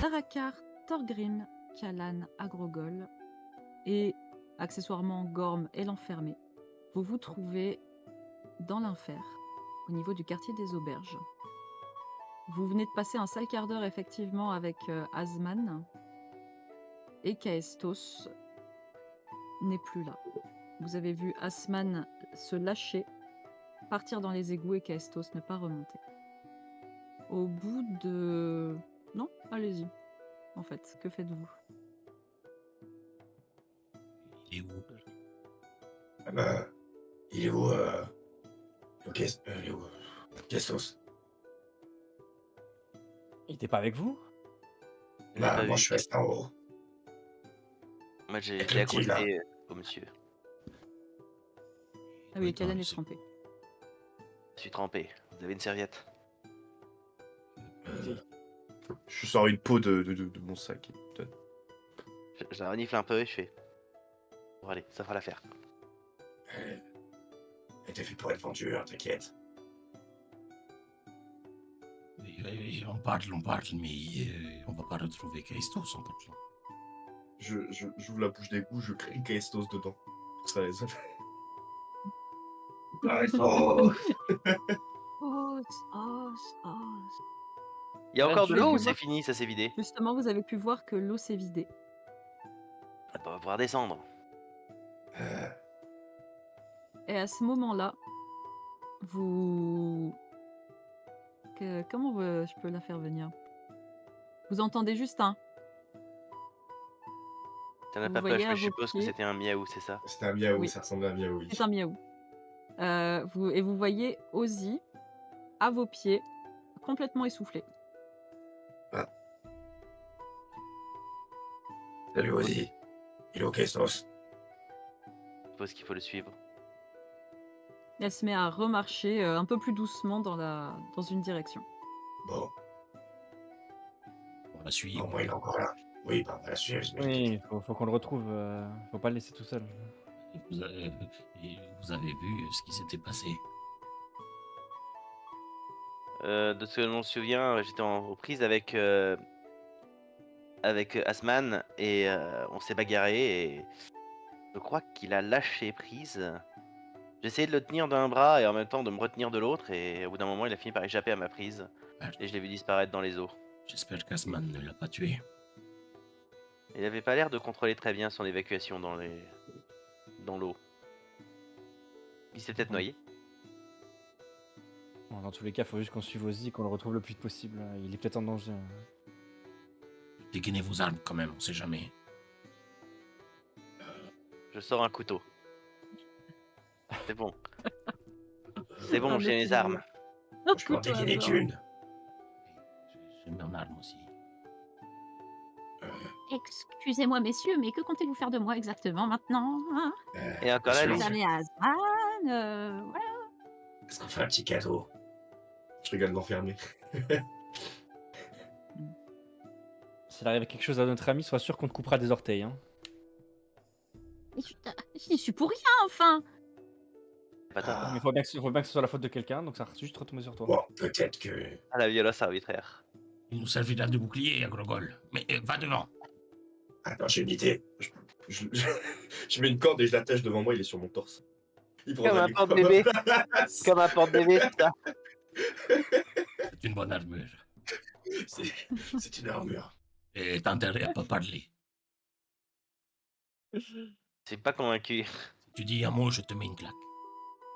Darakar, Thorgrim, Kalan, Agrogol et accessoirement Gorm et l'enfermé, vous vous trouvez dans l'Infer, au niveau du quartier des Auberges. Vous venez de passer un sale quart d'heure effectivement avec Asman et Kaestos n'est plus là. Vous avez vu Asman se lâcher, partir dans les égouts et Kaestos ne pas remonter. Au bout de... Non, allez-y. En fait, que faites-vous? Il est où? Il est où, il est où Kestos? Il était pas avec vous? Je l'ai pas Moi, vu. je suis resté en haut. Moi, je Avec l'ai le petit, là. accosté au monsieur. Ah oui, Kalan est trempé. Je suis trempé. Vous avez une serviette? Je sors une peau de mon sac. Je la renifle un peu et je fais. Bon, allez, ça fera l'affaire. Elle était faite pour être vendue, hein, t'inquiète. On parle, mais on va pas retrouver Christos en parlant. J'ouvre la bouche d'égout, je crie Kaestos dedans. Ça résonne. Oh, Il y a encore de l'eau ou je c'est vois- fini, ça s'est vidé? Justement, vous avez pu voir que l'eau s'est vidée. On va pouvoir descendre. Et à ce moment-là, vous... Comment je peux la faire venir? Vous entendez juste un... T'en as Vous pas voyez peur, à je vos suppose que pieds- c'était un miaou, c'est ça? C'était un miaou, Oui. ça ressemblait à un miaou. Oui. C'est un miaou. Et vous voyez Ozzy, à vos pieds, complètement essoufflé. salut, Ozzy. Il est où, Kestos? Je suppose qu'il faut le suivre. Elle se met à remarcher un peu plus doucement dans une direction. Bon, On va suivre. au moins, il est encore là. Oui, on va la suivre, Oui, faut qu'on le retrouve. Faut pas le laisser tout seul. Vous avez vu ce qui s'était passé? De ce que l'on se souvient, j'étais en prise avec Asman et on s'est bagarré et je crois qu'il a lâché prise. J'essayais de le tenir d'un bras et en même temps de me retenir de l'autre et au bout d'un moment il a fini par échapper à ma prise et je l'ai vu disparaître dans les eaux. J'espère qu'Asman ne l'a pas tué. Il avait pas l'air de contrôler très bien son évacuation dans l'eau. Il s'est peut-être noyé. Bon, dans tous les cas, faut juste qu'on suive Ozzy, qu'on le retrouve le plus vite possible. Il est peut-être en danger. Dégainez vos armes quand même, on sait jamais. Je sors un couteau. C'est bon. C'est bon, Ah, j'ai mais mes c'est armes. Je peux en dégainer qu'une. J'ai mon arme aussi. Excusez-moi, messieurs, mais que comptez-vous faire de moi exactement maintenant, hein? Et encore là, Monsieur, lui, Vous amenez à Asman, voilà. est-ce qu'on fait un petit cadeau? Je regarde l'enfermé. S'il arrive quelque chose à notre ami, sois sûr qu'on te coupera des orteils. Hein. J'y suis pour rien, enfin. bâtard. Mais faut bien que ce soit la faute de quelqu'un, donc ça va juste retomber sur toi. Bon, peut-être que... À la violence arbitraire. Il nous servira de bouclier, Agrogol. Mais va devant. Attends, j'ai une idée. Je mets une corde et je l'attache devant moi, il est sur mon torse. Il Comme prendra un du porte-bébé. Comme un porte-bébé, c'est ça. C'est une bonne armure. C'est une armure. Et t'as intérêt à pas parler. Je suis pas convaincu. Si tu dis un mot, je te mets une claque.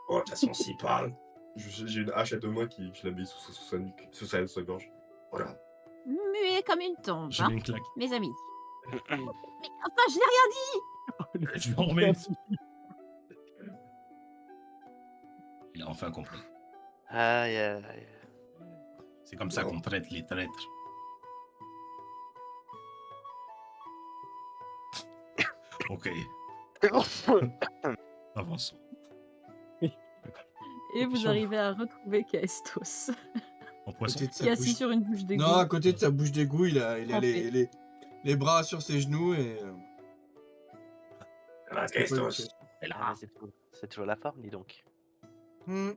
Oh, de toute façon, s'il parle... J'ai une hache à 2 mains qui je la mets sous sa nuque, sous sa gorge. Voilà. Muet comme une tombe, Je hein, mets une claque. mes amis. Mais enfin, je n'ai rien dit. Je m'en remets. Il a enfin compris. Aïe, aïe. C'est comme ça qu'on traite les traîtres. Ok, avançons. Et vous arrivez à retrouver Kaestos, En poisson. Côté de sa qui est assis bouche- sur une bouche d'égout. Non, à côté de sa bouche d'égout, il a Trempé. les bras sur ses genoux et. Ah, Kestos. Et là, Ah, mais c'est toujours la forme, dis donc. Il m'a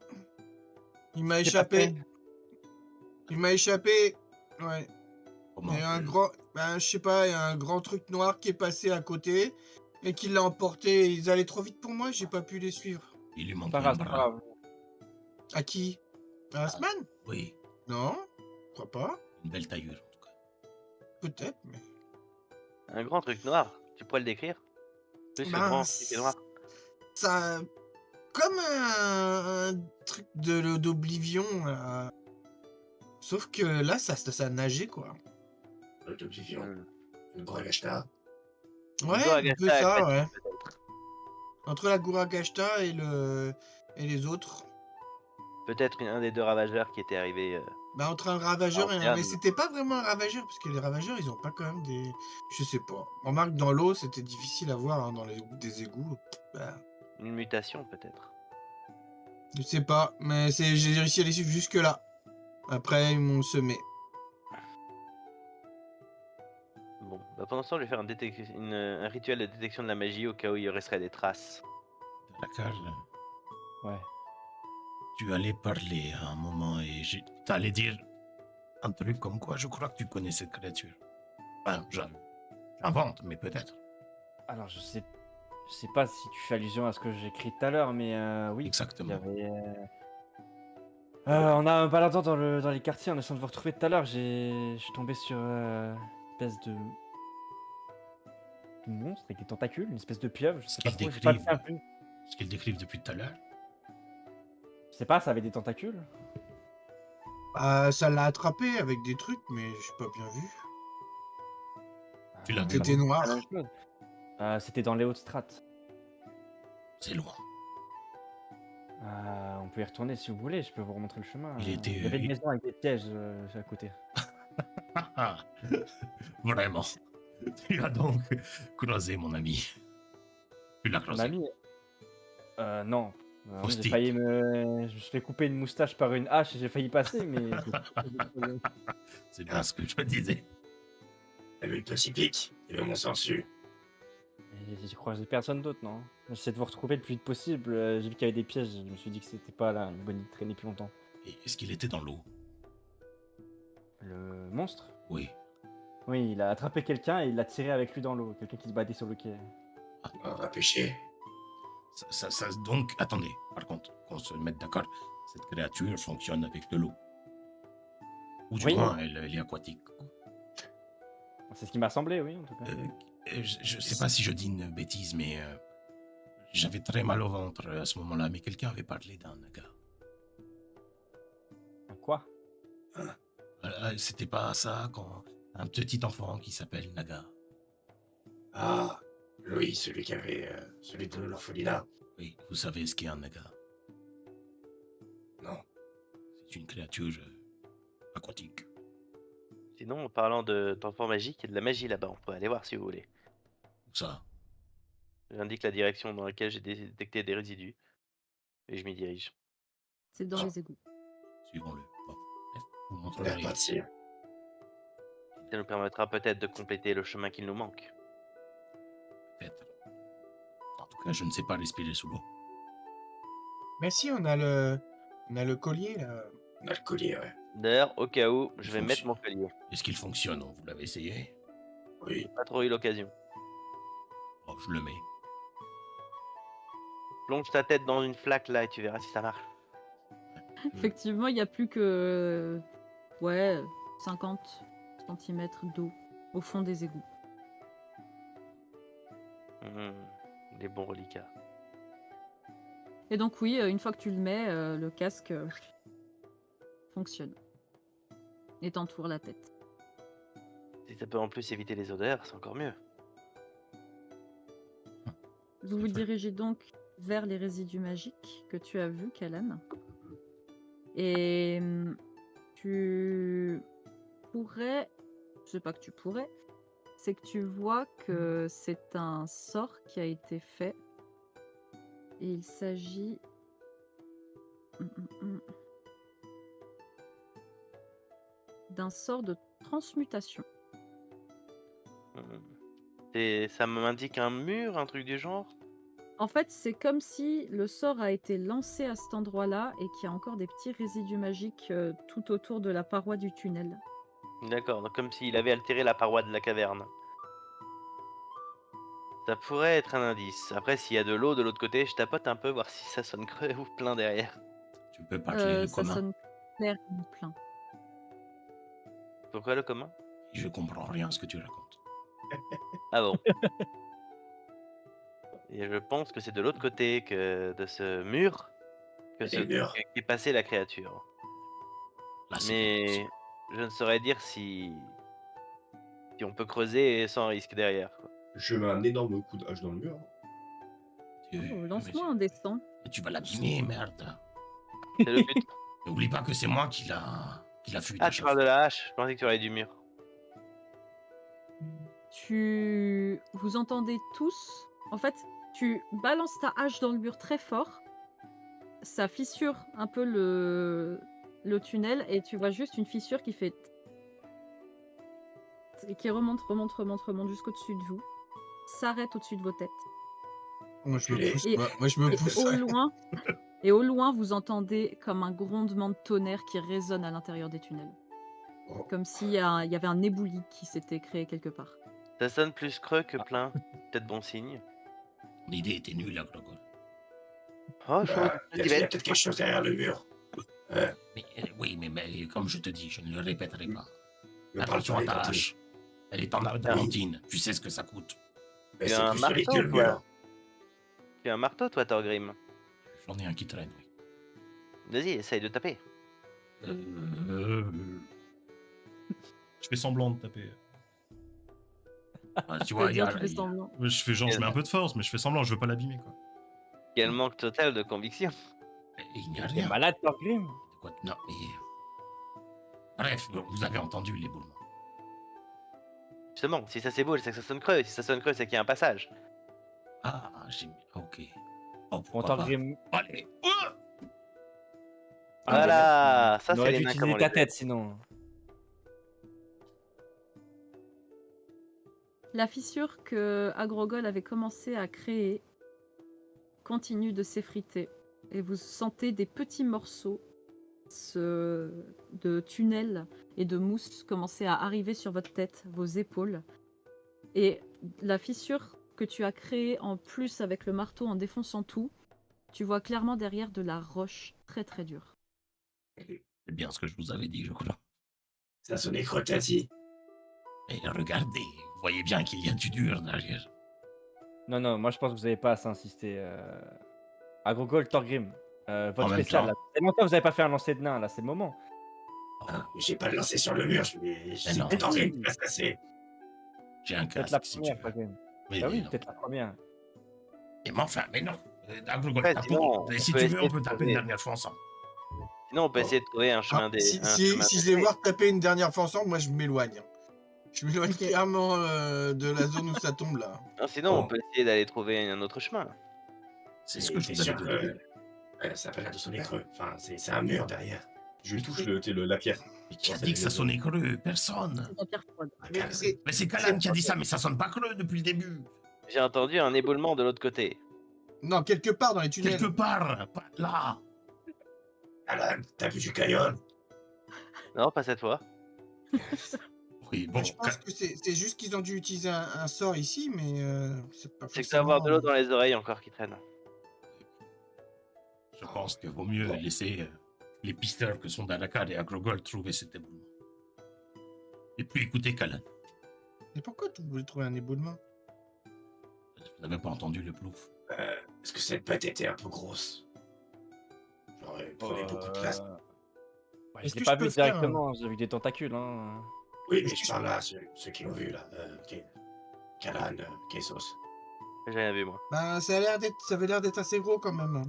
C'est pas échappé. fait. Il m'a échappé. Ouais. Comment Il y a un que- grand, ben, je sais pas, il y a un grand truc noir qui est passé à côté et qui l'a emporté. Ils allaient trop vite pour moi, j'ai pas pu les suivre. Il lui C'est manque pas un grave, c'est pas bras. grave. À qui? À Asman? Oui, Non, je crois pas. une belle taillure en tout cas. Peut-être, mais. Un grand truc noir. Tu pourrais le décrire? Plus que Ben, grand, truc est noir. ça. Comme un truc d'Oblivion. Sauf que là, ça nageait, quoi. L'autovision. Hmm. Une Goragashta. Ouais, Gore un peu Agasta ça, aquatique, ouais. peut-être. Entre la Guragashta et les autres. Peut-être un des deux ravageurs qui était arrivé. Bah, entre un ravageur et un. Ancien. Mais c'était pas vraiment un ravageur, parce que les ravageurs, ils ont pas quand même des. Je sais pas. Remarque, dans l'eau, c'était difficile à voir, hein, dans des égouts. Bah, Une mutation, peut-être. je sais pas, mais j'ai réussi à les suivre jusque-là. Après, ils m'ont semé. Bon, bah pendant ce temps, je vais faire un rituel de détection de la magie au cas où il resterait des traces. Dakar, Ouais. tu allais parler à un moment et t'allais dire un truc comme quoi je crois que tu connais cette créature. Enfin, j'invente, mais peut-être. Alors, je sais pas si tu fais allusion à ce que j'ai écrit tout à l'heure, mais oui. Il y Exactement. avait, on a un baladant dans les quartiers en essayant de vous retrouver tout à l'heure. Je suis tombé sur une espèce de monstre avec des tentacules, une espèce de pieuvre. Je sais pas qu'ils trop, j'ai pas décrivent. bien vu. Ce qu'ils décrivent depuis tout à l'heure. Je sais pas, ça avait des tentacules. Ça l'a attrapé avec des trucs, mais j'ai pas bien vu. Tu l'as vu C'était là-bas. noir. La même chose. C'était dans les hautes strates. C'est loin. On peut y retourner si vous voulez, je peux vous remontrer le chemin. Il était, Il y avait une il- maison avec des pièges à côté. Vraiment. Tu as donc croisé mon ami. Tu l'as Mon croisé. ami non. J'ai Hostile. failli je me suis fait couper une moustache par une hache et j'ai failli passer, mais. C'est bien ce que je disais. T'as vu le toxipique? Il veut mon sang dessus. J'ai croisé personne d'autre, non. J'essaie de vous retrouver le plus vite possible. J'ai vu qu'il y avait des pièges, je me suis dit que c'était pas là une bonne idée de traîner plus longtemps. Et est-ce qu'il était dans l'eau? Le monstre Oui. Oui, il a attrapé quelqu'un et il l'a tiré avec lui dans l'eau. Quelqu'un qui se battait sur le quai. On va pêcher. Donc, attendez, par contre, qu'on se mette d'accord, cette créature fonctionne avec de l'eau. Ou du Oui. moins, elle est aquatique. C'est ce qui m'a semblé, oui, en tout cas. Je sais pas si je dis une bêtise, mais j'avais très mal au ventre à ce moment-là, mais quelqu'un avait parlé d'un gars. Quoi? C'était pas ça, quand un petit enfant qui s'appelle Naga. Ah, Louis, celui de l'orphelinat. Oui, vous savez ce qu'est un Naga. Non. C'est une créature aquatique. Sinon, en parlant d'enfants magiques, il y a de la magie là-bas. On peut aller voir si vous voulez. Où ça? J'indique la direction dans laquelle j'ai détecté des résidus. Et je m'y dirige. C'est dans les égouts. Suivons-le. Bon, bref, vous On montrerez. l'air pas de cire. Ça nous permettra peut-être de compléter le chemin qu'il nous manque. Peut-être. En tout cas, je ne sais pas respirer sous l'eau. Mais si, on a le collier, là. On a le collier, ouais. D'ailleurs, au cas où, je vais Fonction. mettre mon collier. Est-ce qu'il fonctionne? Vous l'avez essayé? Oui. J'ai pas trop eu l'occasion. Oh, je le mets. Plonge ta tête dans une flaque là et tu verras si ça marche. Effectivement, il n'y a plus que 50 cm d'eau au fond des égouts. Des bons reliquats. Et donc oui, une fois que tu le mets, le casque fonctionne et t'entoure la tête. Si ça peut en plus éviter les odeurs, c'est encore mieux. Vous vous dirigez donc vers les résidus magiques que tu as vus, Callan. Et tu pourrais... Je sais pas que tu pourrais. C'est que tu vois que c'est un sort qui a été fait. Et il s'agit... d'un sort de transmutation. Ça m'indique un mur, un truc du genre? En fait, c'est comme si le sort a été lancé à cet endroit-là et qu'il y a encore des petits résidus magiques tout autour de la paroi du tunnel. D'accord, donc comme s'il avait altéré la paroi de la caverne. Ça pourrait être un indice. Après, s'il y a de l'eau de l'autre côté, je tapote un peu, voir si ça sonne creux ou plein derrière. Tu peux parler le Ça commun. sonne clairement plein. Pourquoi le commun? Je comprends rien à ce que tu racontes. Ah bon. Et je pense que c'est de l'autre côté que de ce mur Des murs. qu'est passée la créature. Là, c'est Mais impossible. je ne saurais dire si on peut creuser sans risque derrière, quoi. Je mets un énorme coup de hache dans le mur. Oh, lance-moi un dessin. Mais tu vas l'abîmer, merde. C'est le but. N'oublie pas que c'est moi qui l'a fui Ah, tu parles de la hache? Je pensais que tu parlais du mur. Vous entendez tous. En fait, tu balances ta hache dans le mur très fort. Ça fissure un peu le tunnel et tu vois juste une fissure qui fait. Et qui remonte jusqu'au-dessus de vous. S'arrête au-dessus de vos têtes. Moi, je me Enculé. pousse. Et- Moi, je me Et pousse. au loin, vous entendez comme un grondement de tonnerre qui résonne à l'intérieur des tunnels. Oh. Comme s'il y avait un éboulis qui s'était créé quelque part. Ça sonne plus creux que plein. Peut-être bon signe. Ton idée était nulle, Agrogol. Oh, je trouve Il y a peut-être quelque chose derrière le mur. Mais, oui, mais comme je te dis, je ne le répéterai pas. Me parle Attention pas à les ta dentilles. hache. Elle est en adamantine. Tu sais ce que ça coûte. Mais Il y a c'est un plus solide marteau, que le quoi. mur. Tu as un marteau, toi, Thorgrim. J'en ai un qui traîne, oui. Vas-y, essaye de taper. Je fais semblant de taper. Ah, tu vois, C'est-à-dire, tu fais semblant. je fais genre, je mets un peu de force, mais je fais semblant, je veux pas l'abîmer, quoi. Quel manque total de conviction. Il n'y a T'es rien. malade, Thorgrim. De quoi- Non, mais... Bref, vous avez entendu l'éboulement. Justement, si ça s'éboule, c'est que ça sonne creux. Si ça sonne creux, c'est qu'il y a un passage. Ah, j'ai... Ok. Oh, Bon, pourquoi pas. Thorgrim. Allez. Voilà, ça On c'est aurait les dû nains comme utiliser on ta les tête sinon. La fissure que Agrogol avait commencé à créer continue de s'effriter. Et vous sentez des petits morceaux de tunnels et de mousse commencer à arriver sur votre tête, vos épaules. Et la fissure que tu as créée en plus avec le marteau en défonçant tout, tu vois clairement derrière de la roche très très dure. C'est bien ce que je vous avais dit, je crois. Ça sonnait creux, t'as dit. Mais regardez, vous voyez bien qu'il y a du dur derrière. Non, non, moi je pense que vous n'avez pas assez insisté. Agrogol, Thorgrim, En votre même spécial temps. là. C'est longtemps que vous n'avez pas fait un lancer de nain là, c'est le moment. J'ai pas lancé sur le mur, je suis non. peut-être en train de se passer. J'ai un Peut-être la casque, si tu première, veux. Thorgrim. Mais, Ah oui, non. peut-être la première. Mais enfin, mais non. Agrogol, Ouais, tapons. sinon, Et on si peut tu veux, essayer on de peut taper trouver. une dernière fois ensemble. Sinon, on peut essayer de trouver un chemin des. Si, un si, chemin si je des- vais voir taper une dernière fois ensemble, moi je m'éloigne. Je m'éloigne Ok. clairement de la zone où ça tombe là. Non, sinon, on Oh. peut essayer d'aller trouver un autre chemin. C'est ce que je T'es vous avais sûr dit au début. que ça a pas l'air de sonner creux. Enfin, c'est un mur derrière. Je touche la pierre. Mais qui a dit que ça sonnait creux? Personne. C'est de la pierre froide. Mais c'est- Mais c'est Kalan qui a dit ça, mais ça sonne pas creux depuis le début. J'ai entendu un éboulement de l'autre côté. Non, quelque part dans les tunnels. Quelque part, pas là. Alan, t'as vu du caillon? Non, pas cette fois. Oui, bon, Je pense que c'est juste qu'ils ont dû utiliser un sort ici, mais c'est pas C'est que ça va avoir de l'eau forcément- dans les oreilles encore qui traîne. je pense qu'il vaut mieux laisser les pisteurs que sont Dalakar et Agrogol trouver cet éboulement. Et puis écoutez Kalan. Mais pourquoi tu voulais trouver un éboulement? Vous n'avez pas entendu le plouf. Est-ce que cette bête était un peu grosse? Genre, elle prenait beaucoup de place. Ouais, Est-ce je l'ai que pas je peux vu faire directement, j'ai vu des tentacules. Hein. Oui, mais je parle là, ceux qui l'ont vu là. Kalan, Kessos. J'ai rien vu, moi. Ben, ça avait l'air d'être assez gros quand même. Hein.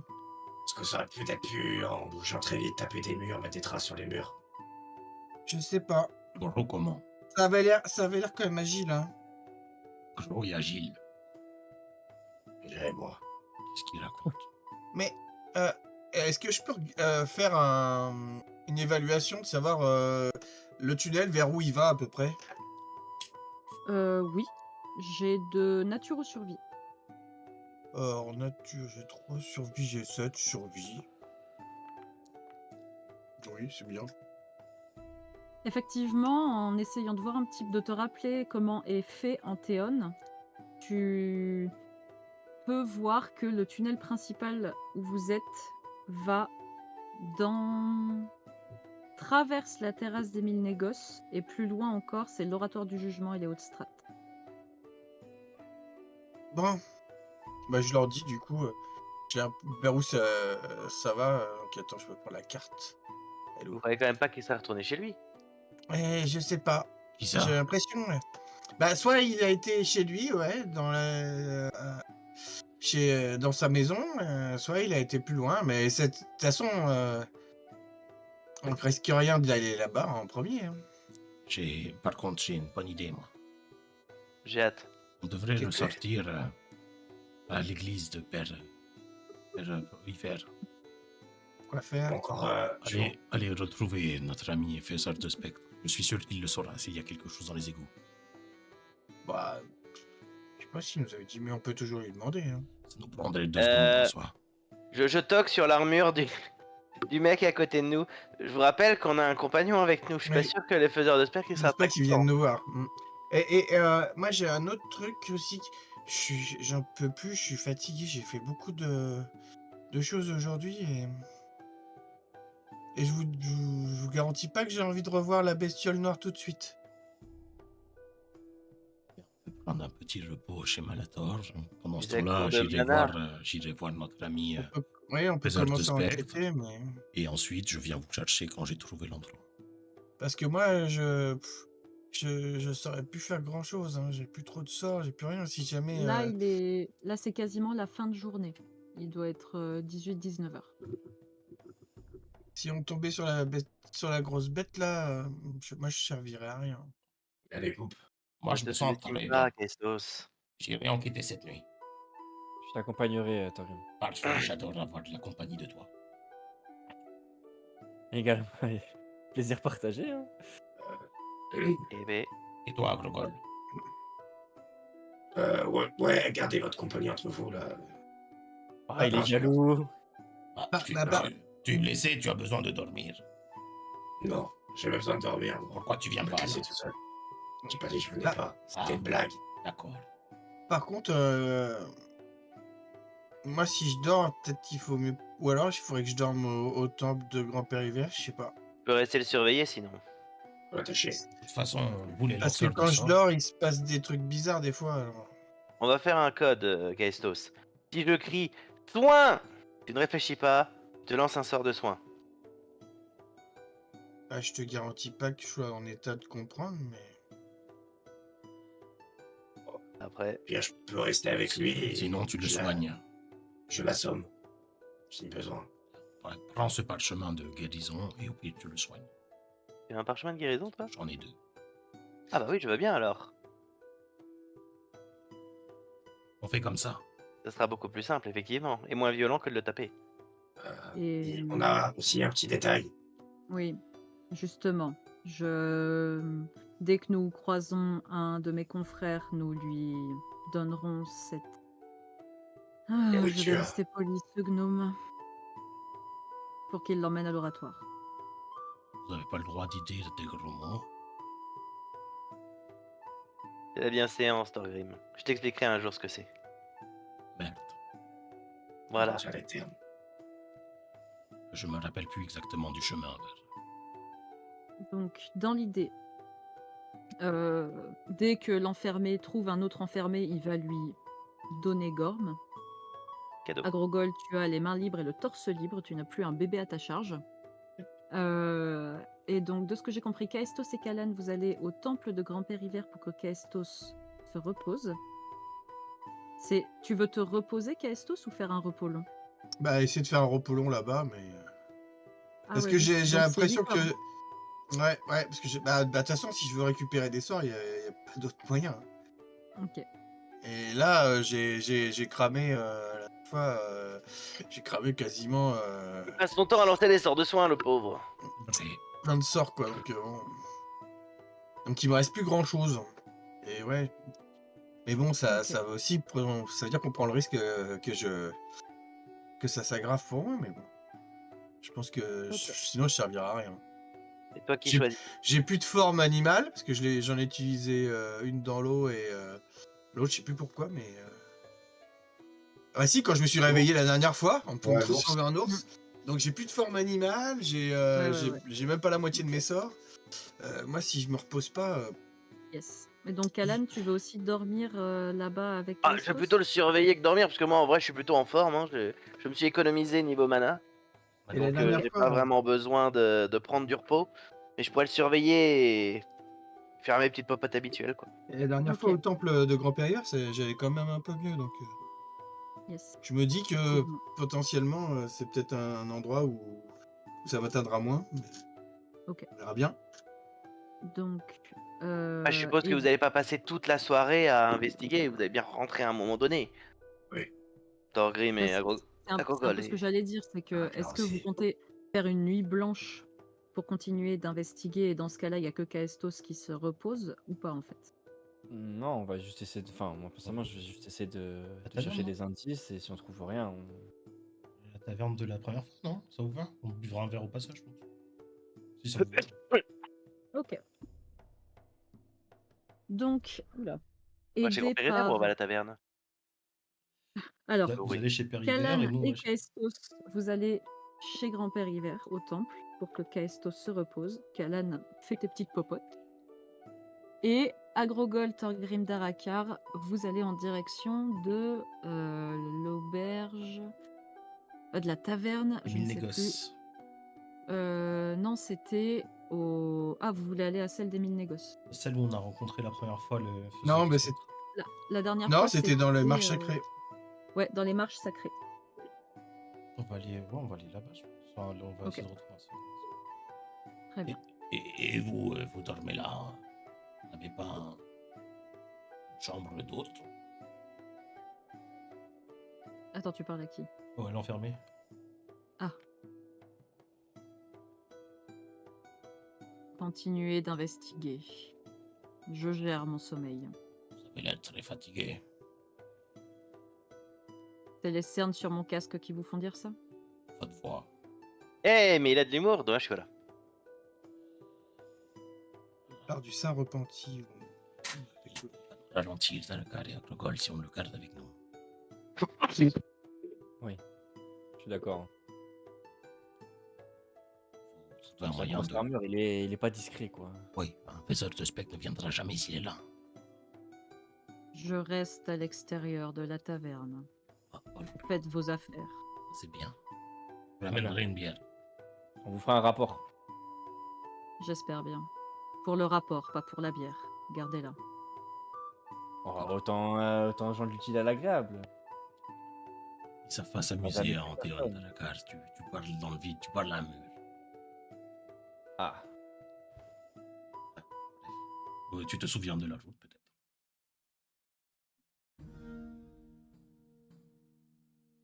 Est-ce que ça aurait peut-être pu, en bougeant très vite, taper des murs, mettre des traces sur les murs? Je sais pas. Gros comment? Ça avait l'air quand même agile. Hein. Gros et agile. J'irai moi. Qu'est-ce qu'il raconte? Mais est-ce que je peux faire une évaluation de savoir le tunnel vers où il va à peu près? Oui. J'ai de nature ou survie. En nature, j'ai 3 survie, j'ai 7 survie. Oui, c'est bien. Effectivement, en essayant de voir de te rappeler comment est fait Anthéon, tu peux voir que le tunnel principal où vous êtes va traverse la terrasse des Mille Négoces, et plus loin encore, c'est l'oratoire du jugement et les hautes strates. Bon, bah je leur dis du coup, vers où ça va. Ok, attends, je peux prendre la carte. Elle est Vous où? croyez quand même pas qu'il serait retourné chez lui? Je sais pas. Qui J'ai ça? l'impression. Bah, soit il a été chez lui, ouais, dans sa maison, soit il a été plus loin. Mais de toute façon, on risque rien d'aller là-bas en premier. Hein. Par contre, j'ai une bonne idée, moi. J'ai hâte. On devrait le Ok. sortir à l'église de Père River. Quoi faire? Encore, Allez retrouver notre ami Faiseur de Spectre. Je suis sûr qu'il le saura s'il y a quelque chose dans les égouts. Bah, je sais pas s'il nous avait dit, mais on peut toujours lui demander. Hein. Ça nous prendrait 2 secondes en soi. Je toque sur l'armure du mec à côté de nous. Je vous rappelle qu'on a un compagnon avec nous. Je suis pas Oui. sûr que les faiseurs de spectre Je soient pense pas qu'ils viennent nous voir. Moi, j'ai un autre truc aussi. J'en peux plus, je suis fatigué. J'ai fait beaucoup de choses aujourd'hui et je vous garantis pas que j'ai envie de revoir la bestiole noire tout de suite. On peut prendre un petit repos chez Malator. Pendant ce Vous êtes temps-là, court de mana. j'irai voir notre ami On peut Faiseur de commencer à spectre. enquêter, mais Et ensuite, je viens vous chercher quand j'ai trouvé l'endroit. parce que moi, je saurais plus faire grand chose. Hein. J'ai plus trop de sorts, j'ai plus rien. Si jamais. Là, c'est quasiment la fin de journée. Il doit être 18-19 heures. Si on tombait sur la grosse bête là, moi je servirais à rien. allez, coupe. Moi, Ne je te me sens sous-estime très pas, bien. Kestos. J'irai enquêter cette nuit. Je t'accompagnerai, Torim. Parfait, j'adore avoir de la compagnie de toi. Également, plaisir partagé. Hein. Eh ben, Et toi, Grogol? Ouais, gardez votre compagnie entre vous, là. Ah, il est jaloux. Tu es blessé, tu as besoin de dormir. Non, j'ai pas besoin de dormir. Pourquoi tu viens Je vais pas me casser là? tout seul. J'ai pas dit que je venais Ah. pas. C'était une blague. D'accord. Par contre, moi si je dors, peut-être qu'il faut mieux. Ou alors il faudrait que je dorme au temple de Grand-Père Hiver, je sais pas. tu peux rester le surveiller sinon. Attaché. De toute façon, vous les Parce que lanceurs de quand je sorts, dors, il se passe des trucs bizarres des fois. Alors. On va faire un code, Kestos. Si je crie soin, tu ne réfléchis pas, je te lance un sort de soin. Ah, je te garantis pas que je sois en état de comprendre, mais. Après, Puis je peux rester avec lui. Et sinon tu le je la- soignes. Je l'assomme. J'ai besoin. Ouais, prends ce parchemin de guérison et au pire tu le soignes. tu as un parchemin de guérison, toi? J'en ai 2. Ah bah oui, je veux bien alors. On fait comme ça. Ça sera beaucoup plus simple, effectivement, et moins violent que de le taper. Et On a aussi un petit détail. oui, justement, dès que nous croisons un de mes confrères, nous lui donnerons cette... Ah, je vais Nourriture. rester poli, ce gnome, pour qu'il l'emmène à l'oratoire. Vous n'avez pas le droit d'y dire des gros mots. C'est la bienséance, Thorgrim. Je t'expliquerai un jour ce que c'est. Merde. Voilà. À la terme. Je me rappelle plus exactement du chemin. Donc, dans l'idée, dès que l'enfermé trouve un autre enfermé, il va lui donner Gorm. Cadeau. Agrogol, tu as les mains libres et le torse libre, tu n'as plus un bébé à ta charge. Et donc, de ce que j'ai compris, Kaestos et Kalan, vous allez au temple de Grand-Père Hiver pour que Kaestos se repose. Tu veux te reposer, Kaestos, ou faire un repos long? Bah, essayer de faire un repos long là-bas, mais. Ah Parce ouais, que j'ai donc c'est l'impression licorne. que. Ouais, parce que de toute façon, si je veux récupérer des sorts, il y a pas d'autre moyen. Ok. Et là, j'ai cramé la fois, j'ai cramé quasiment Il passe son temps à lancer des sorts de soin, le pauvre. plein de sorts, quoi. Donc il me reste plus grand-chose. Et ouais. Mais bon, ça va aussi, ça veut dire qu'on prend le risque que ça s'aggrave pour moi, mais bon. Je pense que sinon je servirai à rien. C'est toi qui J'ai choisis. j'ai plus de forme animale, parce que j'en ai utilisé une dans l'eau et l'autre, je sais plus pourquoi, mais. Ah si, quand je me suis réveillé la dernière fois, on peut me Ouais, l'ours. transformer en Mmh. ours. Donc j'ai plus de forme animale, Ouais. j'ai même pas la moitié de mes sorts. Moi, si je me repose pas, Yes. Et donc, Alan, tu veux aussi dormir là-bas avec Ah, je vais Kaestos? plutôt le surveiller que dormir, parce que moi, en vrai, je suis plutôt en forme. Hein. Je me suis économisé niveau mana. et la Donc, dernière j'ai fois, pas vraiment besoin de prendre du repos. Mais je pourrais le surveiller et faire mes petites popotes habituelles, quoi. Ok. au temple de Grand Périlleur, j'allais quand même un peu mieux, donc Yes. je me dis que Effectivement. potentiellement, c'est peut-être un endroit où ça m'atteindra moins, mais Ok. on verra bien. Donc, Ah, je suppose que et vous n'allez pas passer toute la soirée à investiguer. Vous allez bien rentrer à un moment donné. Oui. Thorgrim bah, et c'est un Agrogol. peu ce que j'allais dire, c'est que Arachnar est-ce que vous aussi. comptez faire une nuit blanche pour continuer d'investiguer et dans ce cas-là, il y a que Kaestos qui se repose ou pas en fait? Non, on va juste essayer de. Enfin, moi personnellement, je vais juste essayer de La chercher taverne, non? des indices et si on trouve rien, La taverne de la première fois, non? Ça vous va? On buvra un verre au passage, je pense. Si ça vous va. Ok. Donc, oula, On va chez Grand aidé Périlleur ou on par va à la taverne? alors, Vous Oui. allez chez Père Hiver Kalan et nous, on et va chez... Kaestos, vous allez chez Grand-Père Hiver au temple pour que Kaestos se repose. Kalan fait tes petites popotes. Et Agrogol, Thorgrim, Darakar, vous allez en direction de l'auberge, de la taverne, je ne Mille sais plus. négoces. Non, c'était au... Ah, vous voulez aller à celle des 1000 négoces. Celle où on a rencontré la première fois le Non, faiseur de mais c'est spectre. La dernière non, fois, c'était dans les marches euh, sacrées. Ouais, dans les marches sacrées. On va aller là-bas, je pense. Enfin, on va Ok. essayer de retrouver un site. Très bien. Et vous, vous dormez là? Vous n'avez pas une chambre d'autre? Attends, tu parles à qui? Oh, elle est enfermée. Ah. Continuez d'investiguer. Je gère mon sommeil. Vous avez l'air très fatigué. C'est les cernes sur mon casque qui vous font dire ça? Votre voix. Eh, mais il a de l'humour, dommage que là. Part du Saint repenti. Ralentir dans le carré avec le gol si on le garde avec nous. je suis d'accord. Vous trouvez un Sa moyen grosse de... armure, il est pas discret, quoi. Oui, un faiseur de spectre ne viendra jamais s'il est là. Je reste à l'extérieur de la taverne. Ah, voilà, Faites vos affaires. c'est bien. Je vous amènerai une bière. On vous fera un rapport. J'espère bien. Pour le rapport, pas pour la bière. Gardez-la. Oh, autant joindre l'utile à l'agréable. Ils savent pas s'amuser en théorie de la carte. Tu parles dans le vide, tu parles à un mur. Ah, Tu te souviens de la route, peut-être.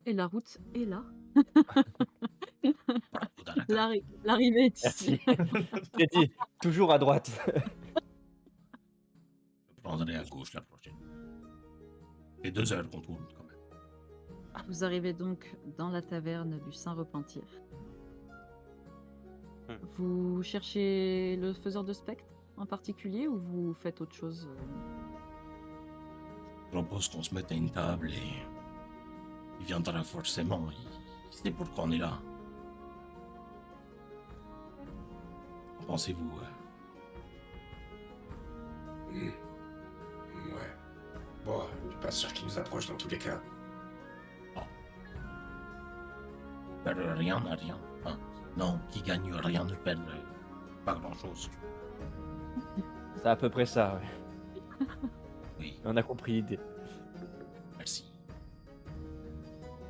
Et la route est là. Bravo, Darakar. L'arrivée est ici. merci. J'ai dit, toujours à droite. Je prendrai à gauche la prochaine. Et 2 heures qu'on tourne, quand même. Vous arrivez donc dans la taverne du Saint-Repentir. Vous cherchez le faiseur de spectre en particulier ou vous faites autre chose? Je propose qu'on se mette à une table et... Il viendra forcément. Il sait pourquoi on est là. Qu'en pensez-vous? Ouais. Bon, je suis pas sûr qu'il nous approche dans tous les cas. Perdre rien n'a rien. Hein? Non, qui gagne rien ne perd pas grand-chose. C'est à peu près ça, ouais. Oui, On a compris l'idée. merci.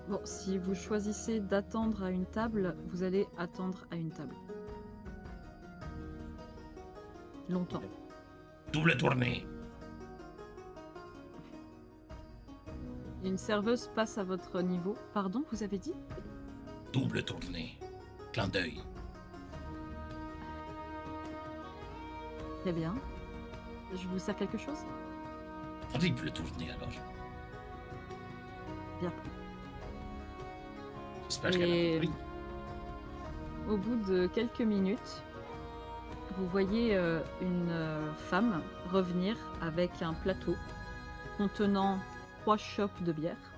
Bon, si vous choisissez d'attendre à une table, vous allez attendre à une table. Longtemps. Double tournée. Une serveuse passe à votre niveau. Pardon, vous avez dit? Double tournée. Clin d'œil. Très bien. Je vous sers quelque chose? Triple tournée alors. Bien. J'espère qu'elle a Et compris. au bout de quelques minutes, vous voyez une femme revenir avec un plateau contenant 3 chopes de bière.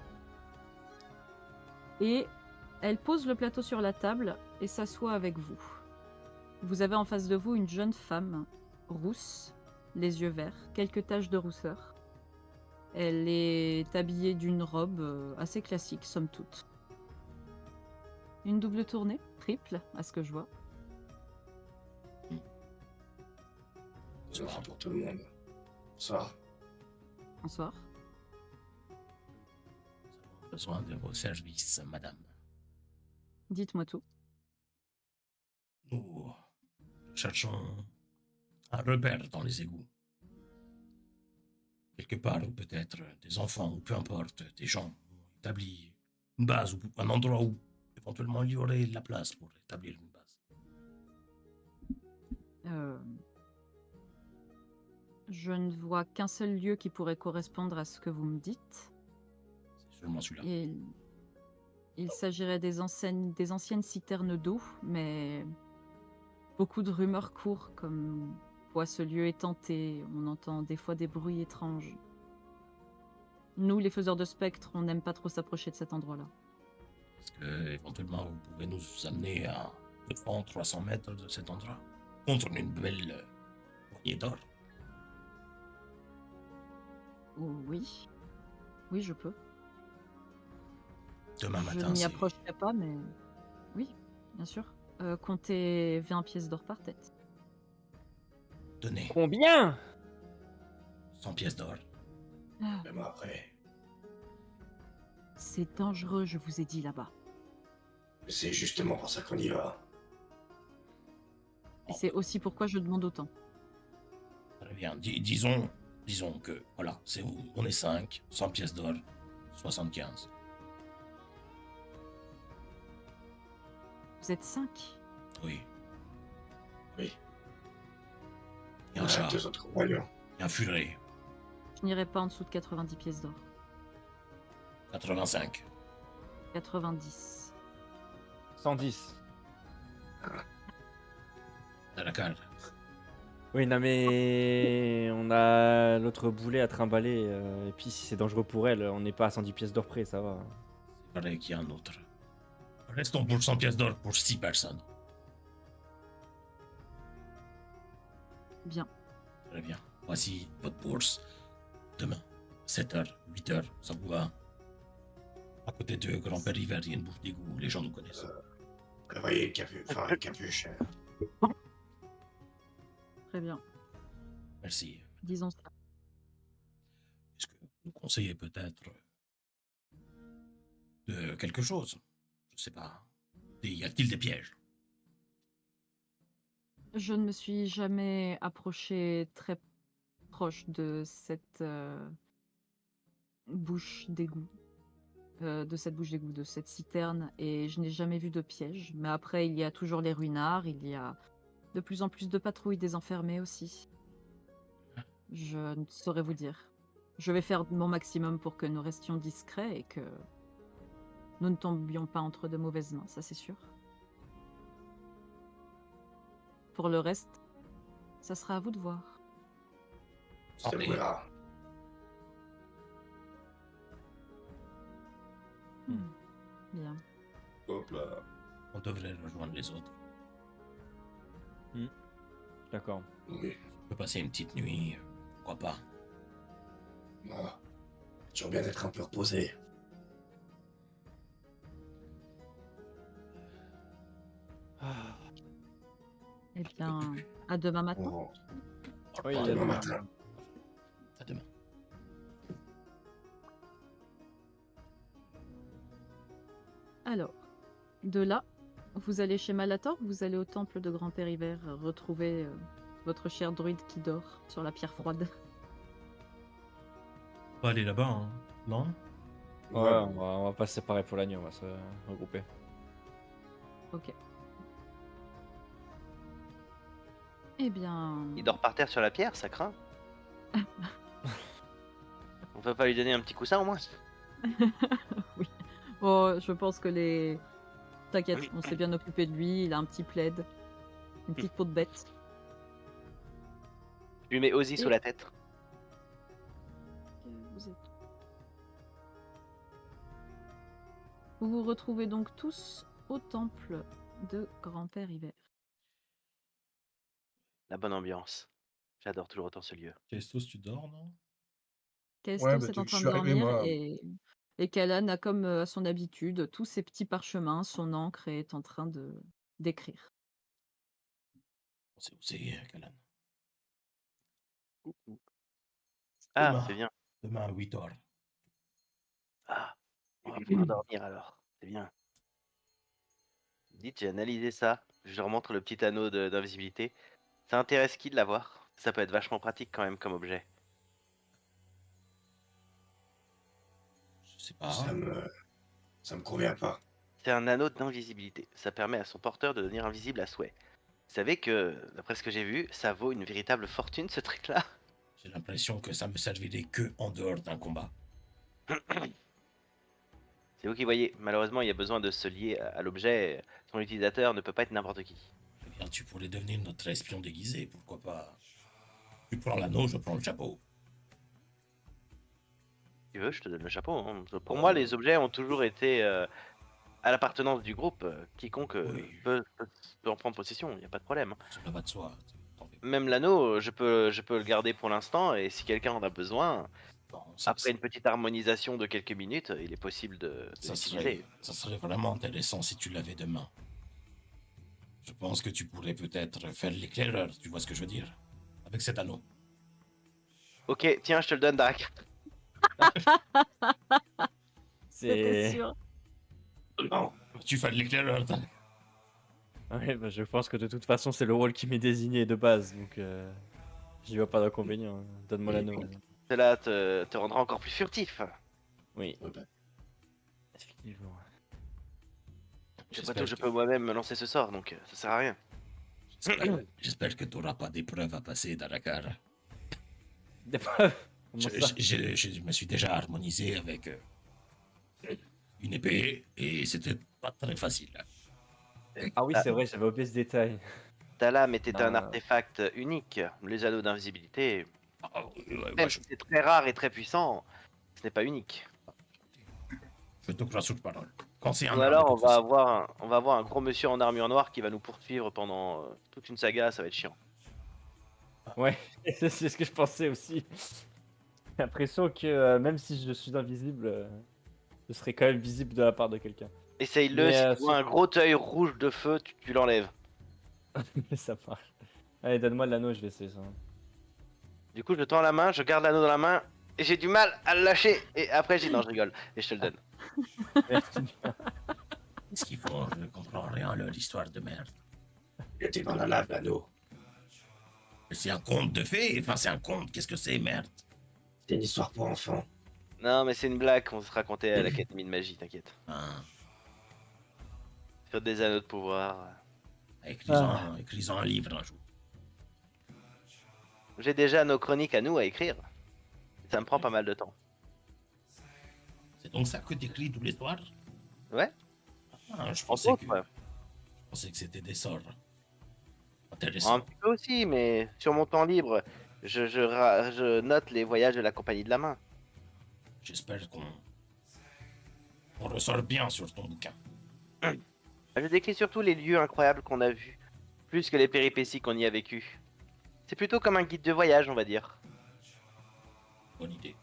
Et elle pose le plateau sur la table et s'assoit avec vous. Vous avez en face de vous une jeune femme, rousse, les yeux verts, quelques taches de rousseur. Elle est habillée d'une robe assez classique, somme toute. Une double tournée, triple, à ce que je vois. Bonsoir pour tout le monde. Bonsoir. Bonsoir. Nous avons besoin de vos services, madame. Dites-moi tout. Nous cherchons un repère dans les égouts. Quelque part, ou peut-être des enfants, ou peu importe, des gens ont établi une base, ou un endroit où éventuellement il y aurait la place pour établir une base. Je ne vois qu'un seul lieu qui pourrait correspondre à ce que vous me dites. C'est seulement celui-là. Il s'agirait des anciennes citernes d'eau, mais beaucoup de rumeurs courent comme quoi ce lieu est hanté. On entend des fois des bruits étranges. Nous, les faiseurs de spectres, on n'aime pas trop s'approcher de cet endroit-là. Est-ce que éventuellement vous pouvez nous amener à 200, 300 mètres de cet endroit contre une belle poignée d'or? Oh, oui. Oui, je peux. Demain Je matin, ne m'y c'est... approcherai pas, mais oui, bien sûr. Comptez 20 pièces d'or par tête. Tenez, Combien? 100 pièces d'or. Même après, C'est dangereux, je vous ai dit là-bas. c'est justement pour ça qu'on y va. Et c'est aussi pourquoi je demande autant. Très bien. Disons que, voilà, on est 5, 100 pièces d'or, 75. Vous êtes 5. Oui. Oui. Et un chat, 2 autres compagnons. et un furet, Je n'irai pas en dessous de 90 pièces d'or. 85. 90. 110. T'as la carte. Oui, non mais on a l'autre boulet à trimballer. Et puis si c'est dangereux pour elle, on n'est pas à 110 pièces d'or près, ça va. C'est pareil qu'il y a un autre. Restons pour 100 pièces d'or pour 6 personnes. Bien. Très bien. Voici votre bourse. Demain, 7h, 8h, ça vous va? À côté de Grand-Père Hiver, il y a une bouche d'égout, les gens nous connaissent. Prévoyez une capuche. Très bien. Merci. Disons ça. Est-ce que vous conseillez peut-être de quelque chose? Je sais pas. Y a-t-il des pièges? Je ne me suis jamais approchée très proche de cette bouche d'égout. De cette citerne, et je n'ai jamais vu de piège. Mais après, il y a toujours les ruinards, il y a de plus en plus de patrouilles des enfermés aussi. Je ne saurais vous dire. Je vais faire mon maximum pour que nous restions discrets et que nous ne tombions pas entre de mauvaises mains, ça c'est sûr. Pour le reste, ça sera à vous de voir. Ça vous verra. Bien. Hop là. On devrait rejoindre les autres. D'accord. Oui. On peut passer une petite nuit, pourquoi pas. Ah. Toujours bien d'être un peu reposé. Eh bien, à demain matin. Bon, Oui, à à demain demain. matin. À demain. Alors, de là, vous allez chez Malator, vous allez au temple de Grand-Père Hiver retrouver votre cher druide qui dort sur la pierre froide. On va aller là-bas, hein. Non? Ouais, on va pas se séparer pour la nuit, on va se regrouper. Ok. Eh bien... Il dort par terre sur la pierre, ça craint. On peut pas lui donner un petit coussin au moins? Oui. Oh, je pense que les... T'inquiète, on s'est bien occupé de lui, il a un petit plaid, une petite peau de bête. Je lui mets Ozzy Et- sous la tête. Vous êtes- Vous vous retrouvez donc tous au temple de Grand-Père Hiver. La bonne ambiance. J'adore toujours autant ce lieu. Kestos, tu dors, non? Kestos bah, est en je train suis de arrivé, dormir moi. et Kalan a comme à son habitude tous ses petits parchemins, son encre et est en train d'écrire. C'est où c'est, Kalan? Ah, Demain. c'est bien. Demain à 8h. Ah, on va pouvoir dormir alors. C'est bien. Dites, j'ai analysé ça. Je leur montre le petit anneau d'invisibilité. Ça intéresse qui de l'avoir? Ça peut être vachement pratique quand même comme objet. Je sais pas. Ça me convient pas. C'est un anneau d'invisibilité. Ça permet à son porteur de devenir invisible à souhait. Vous savez que, d'après ce que j'ai vu, ça vaut une véritable fortune ce truc-là. J'ai l'impression que ça me servirait que en dehors d'un combat. C'est vous qui voyez. Malheureusement, il y a besoin de se lier à l'objet. Son utilisateur ne peut pas être n'importe qui. Eh bien, tu pourrais devenir notre espion déguisé, pourquoi pas. Tu prends l'anneau, je prends le chapeau. Si tu veux, je te donne le chapeau. Hein. Pour moi, les objets ont toujours été à l'appartenance du groupe. Quiconque Oui. peut en prendre possession, il n'y a pas de problème. Cela va de soi. T'en fais pas. Même l'anneau, je peux le garder pour l'instant, et si quelqu'un en a besoin, Bon, ça, après une petite harmonisation de quelques minutes, il est possible de l'utiliser. ça serait vraiment intéressant si tu l'avais demain. Je pense que tu pourrais peut-être faire l'éclaireur, tu vois ce que je veux dire? Avec cet anneau. Ok, tiens, je te le donne, Darak. C'était C'est. sûr. Non. Tu fais de l'éclaireur, t'as- Ouais, bah, je pense que de toute façon, c'est le rôle qui m'est désigné de base, donc j'y vois pas d'inconvénient. Donne-moi Oui, l'anneau. bon. Cela te rendra encore plus furtif. Oui, Ouais, bah, effectivement. Après tout, je peux moi-même me lancer ce sort, donc ça sert à rien. J'espère que tu n'auras pas d'épreuve à passer, Darakar. Des preuves. Comment ça Je me suis déjà harmonisé avec une épée et c'était pas très facile. Ah oui, c'est vrai, j'avais oublié ce détail. Ta lame était un Ah. artefact unique. Les anneaux d'invisibilité, Ah, ouais, même moi, si c'est très rare et très puissant, ce n'est pas unique. je te crois sur parole. Quand c'est un Ou arme, alors de on toute va façon. avoir un gros monsieur en armure noire qui va nous poursuivre pendant toute une saga, ça va être chiant. Ouais, c'est ce que je pensais aussi. J'ai l'impression que même si je suis invisible, je serai quand même visible de la part de quelqu'un. Essaye-le, Mais, si tu vois un gros œil rouge de feu, tu l'enlèves. Ça marche. Allez, donne-moi l'anneau, je vais essayer ça. Du coup, je tends la main, je garde l'anneau dans la main, et j'ai du mal à le lâcher. Et après, je dis non, je rigole, et je te le donne. Merci. Qu'est-ce qu'ils font? Je ne comprends rien à leur histoire de merde. il était dans la lave, l'anneau. C'est un conte de fées? Enfin, c'est un conte. Qu'est-ce que c'est, merde? C'est une histoire pour enfants. Non, mais c'est une blague qu'on se racontait à l'Académie de Magie, t'inquiète. Hein, Sur des anneaux de pouvoir. écris-en un livre un jour. J'ai déjà nos chroniques à nous à écrire. Ça me prend pas mal de temps. C'est donc ça que t'écris tous les soirs? Ouais. Ah, je Entre pensais autres, que, ouais. je pensais que c'était des sorts. Un Intéressant. petit peu aussi, mais sur mon temps libre, je note les voyages de la Compagnie de la Main. J'espère qu'on ressort bien sur ton bouquin. Je décris surtout les lieux incroyables qu'on a vus, plus que les péripéties qu'on y a vécues. C'est plutôt comme un guide de voyage, on va dire. Bonne idée.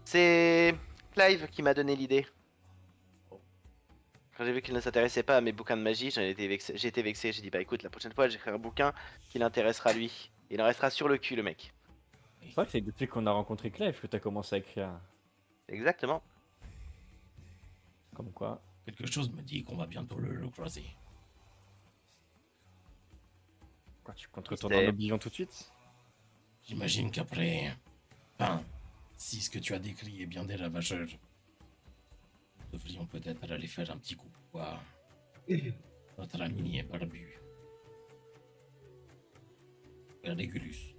C'est Clive qui m'a donné l'idée. Quand j'ai vu qu'il ne s'intéressait pas à mes bouquins de magie, j'ai été vexé. J'ai dit bah écoute, la prochaine fois j'écrirai un bouquin qui l'intéressera lui. Il en restera sur le cul, le mec. C'est vrai que c'est depuis qu'on a rencontré Clive que t'as commencé à écrire. Exactement. Comme quoi. Quelque chose me dit qu'on va bientôt le croiser. Quoi, tu comptes retourner en Oblivion tout de suite? J'imagine qu'après... Enfin, si ce que tu as décrit est bien des ravageurs, nous devrions peut-être aller faire un petit coup pour voir notre ami barbu. Régulus.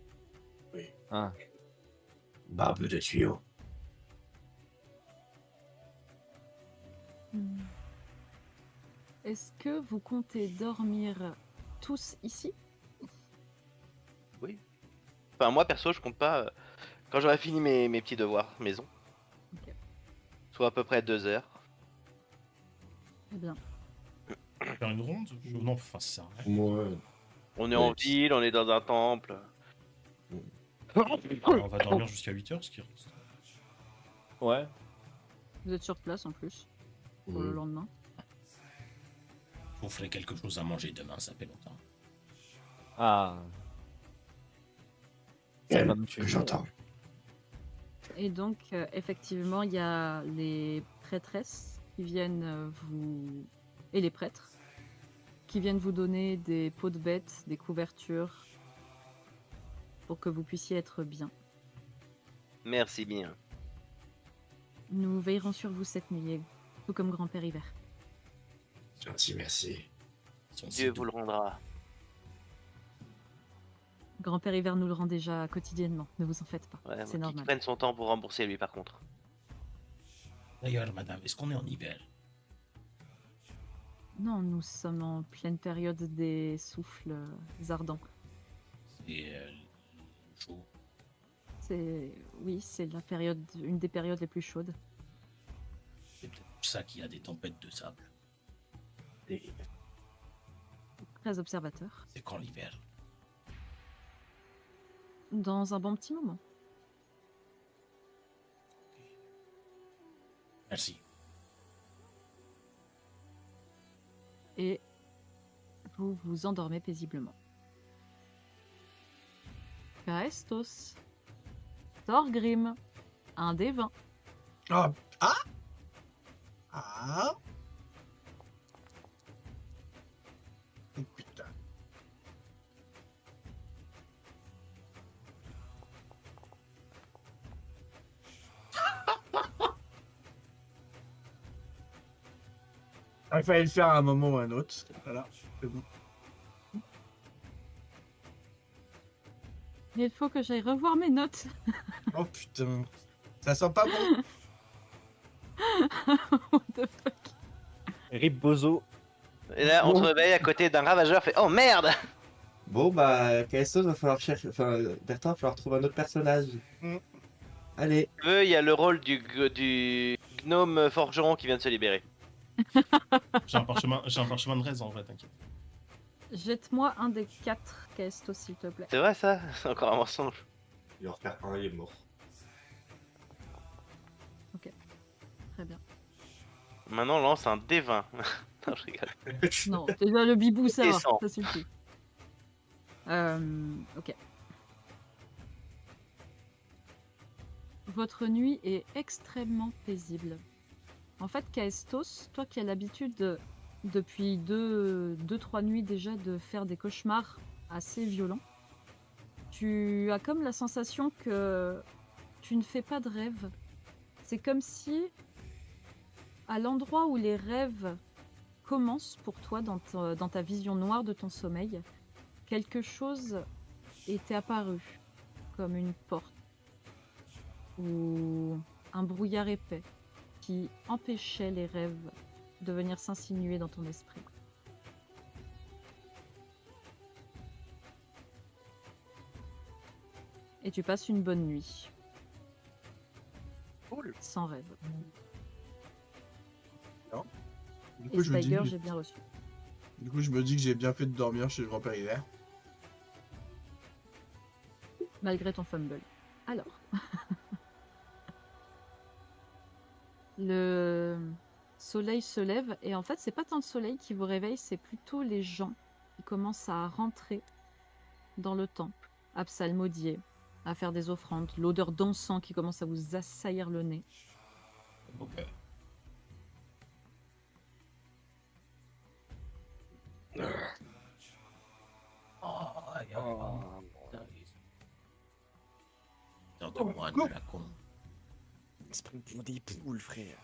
Ah, Barbe de tuyau. Est-ce que vous comptez dormir tous ici? Enfin, moi perso, je compte pas. Quand j'aurai fini mes petits devoirs maison. Ok. Soit à peu près 2 heures. Très bien. Faire une ronde? Non, enfin, ça. Moi, On est Ouais, en ville, on est dans un temple. On va dormir jusqu'à 8h, ce qui reste. Ouais. Vous êtes sur place en plus pour le lendemain. Je vous ferai quelque chose à manger demain, ça fait longtemps. Ah. Ça va me tuer. j'entends. Et donc, effectivement, il y a les prêtresses qui viennent vous... et les prêtres qui viennent vous donner des peaux de bêtes, des couvertures, pour que vous puissiez être bien. Merci bien. Nous veillerons sur vous cette nuit, tout comme grand-père Hiver. Gentil, merci. Ils sont Dieu si vous le rendra. Grand-père Hiver nous le rend déjà quotidiennement, ne vous en faites pas, Ouais, c'est qu'il normal. prenne son temps pour rembourser lui par contre. D'ailleurs, madame, est-ce qu'on est en hiver? Non, nous sommes en pleine période des souffles ardents. C'est chaud. Oui, c'est la période, une des périodes les plus chaudes. C'est peut-être pour ça qu'il y a des tempêtes de sable. Et Très observateur. C'est quand l'hiver? Dans un bon petit moment. Merci. Et vous vous endormez paisiblement. Caestos. Thorgrim. Un des 20. Ah. Ah. Ah. Oh, putain. Il fallait le faire à un moment ou à un autre. Voilà, c'est bon. Il faut que j'aille revoir mes notes. Oh putain. Ça sent pas bon. What the fuck. Rip Bozo. Et là, on se réveille à côté d'un ravageur, fait oh merde. Bon, bah, Calestos, va falloir chercher. Enfin, Bertrand, va falloir trouver un autre personnage. Mm. Allez. Il y a le rôle du gnome forgeron qui vient de se libérer. J'ai un parchemin de raison, en vrai, t'inquiète. Jette-moi un des 4 Caestos, s'il te plaît. C'est vrai ça? C'est encore un mensonge. il en repère un, il est mort. Très bien. Maintenant, on lance un D20. Non, je rigole. Non, déjà le bibou, ça Et va. 100. Ça suffit. Ok. Votre nuit est extrêmement paisible. En fait, Caestos, toi qui as l'habitude depuis 2-3 nuits déjà de faire des cauchemars assez violents, tu as comme la sensation que tu ne fais pas de rêve. C'est comme si, à l'endroit où les rêves commencent pour toi dans ta vision noire de ton sommeil, quelque chose était apparu, comme une porte ou un brouillard épais qui empêchait les rêves de venir s'insinuer dans ton esprit. Et tu passes une bonne nuit. Cool. Sans rêve. Du coup, Et je me dis, Spiger, j'ai bien reçu. du coup, je me dis que j'ai bien fait de dormir chez le grand-père Hiver. Malgré ton fumble. Alors. Le soleil se lève et en fait, c'est pas tant le soleil qui vous réveille, c'est plutôt les gens qui commencent à rentrer dans le temple, à psalmodier, à faire des offrandes, l'odeur d'encens qui commence à vous assaillir le nez. Ok. Moi de la con. Esprit pour des poules, frère.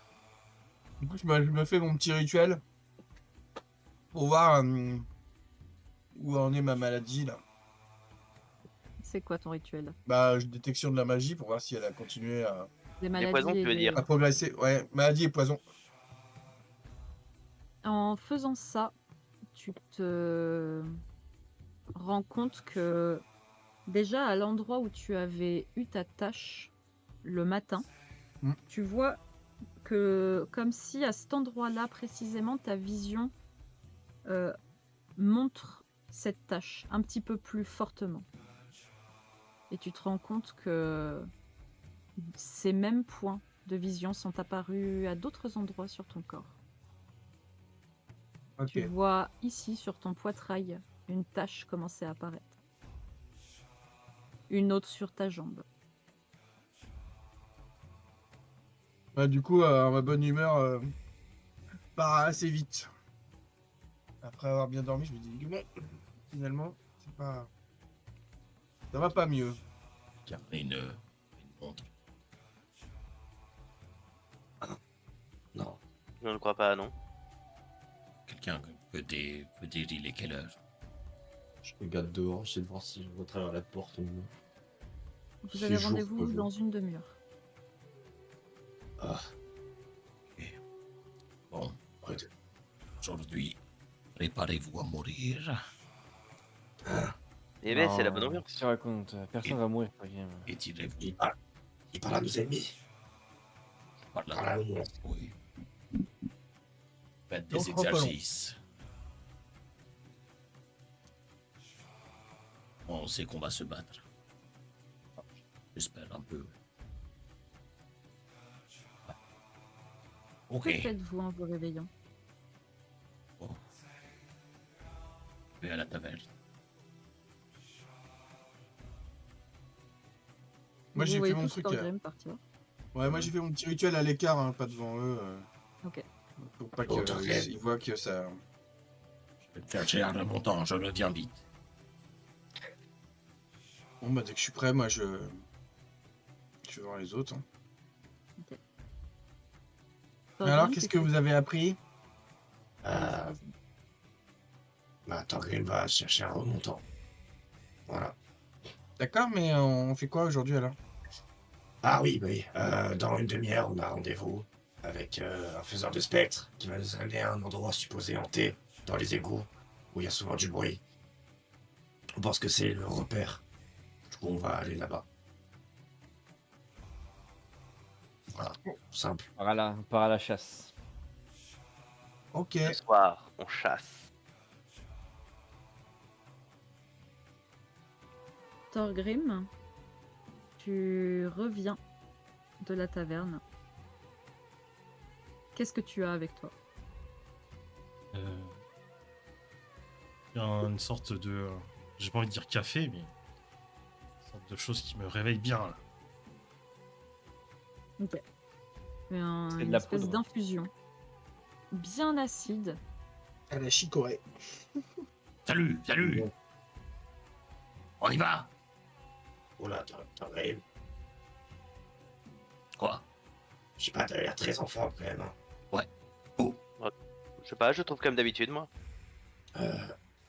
Du coup, je me fais mon petit rituel pour voir où en est ma maladie là. C'est quoi ton rituel? Bah, détection de la magie pour voir si elle a continué Des poisons, maladies tu veux et dire? à progresser. Ouais, maladie et poison. En faisant ça, tu te rends compte que déjà à l'endroit où tu avais eu ta tâche le matin, tu vois que comme si à cet endroit-là précisément ta vision montre cette tâche un petit peu plus fortement. Et tu te rends compte que ces mêmes points de vision sont apparus à d'autres endroits sur ton corps. Ok. Tu vois ici sur ton poitrail une tache commencer à apparaître. Une autre sur ta jambe. Bah, du coup, ma bonne humeur part assez vite. Après avoir bien dormi, je me dis bon, finalement, c'est pas. Ça va pas mieux. Car une montre. Non. Je ne crois pas, non. Quelqu'un peut dire il est quelle heure? Je regarde dehors, j'essaie de voir si je vois à travers la porte. Vous avez rendez-vous dans une demi-heure. Ah, Bon, ouais. aujourd'hui, préparez-vous à mourir. Eh ben, c'est la bonne Non, ambiance. qu'est-ce que tu racontes? Personne va mourir, pas game. Étirez-vous Il parle à nos ennemis. par Par là. là où on... Oui. Faites Donc, des reprenons. exercices. On sait qu'on va se battre. J'espère un peu. Ok. Que faites-vous en vous réveillant? Bon. Je vais à la taverne. Moi, Vous j'ai voyez fait mon tous truc. Thorgrim partir. Ouais, moi j'ai fait mon petit rituel à l'écart, hein, pas devant eux. Ok. Pour pas Oh, Thorgrim. qu'ils voient que ça. Je vais te faire cher de mon temps, je reviens vite. Bon, bah dès que je suis prêt, moi je vais voir les autres. hein. Alors, Thorgrim, qu'est-ce tu que fais- vous avez appris? Thorgrim va chercher un remontant. Voilà. D'accord, mais on fait quoi aujourd'hui alors? Ah oui, oui. Dans une demi-heure, on a rendez-vous avec un faiseur de spectres qui va nous amener à un endroit supposé hanté dans les égouts où il y a souvent du bruit. On pense que c'est le repère. Du coup, on va aller là-bas. Voilà, simple. On part à la chasse. Ok. Ce soir, on chasse. Thorgrim, tu reviens de la taverne. Qu'est-ce que tu as avec toi? Il y a une sorte de... j'ai pas envie de dire café, mais... une sorte de chose qui me réveille bien, là. Ok. C'est de Une la espèce poudre. d'infusion. Bien acide. À la chicorée. Salut, salut. On y va. Oh là, Thorgrim. Quoi? Je sais pas, t'as l'air très en forme quand même. hein. Je sais pas, je trouve comme d'habitude, moi.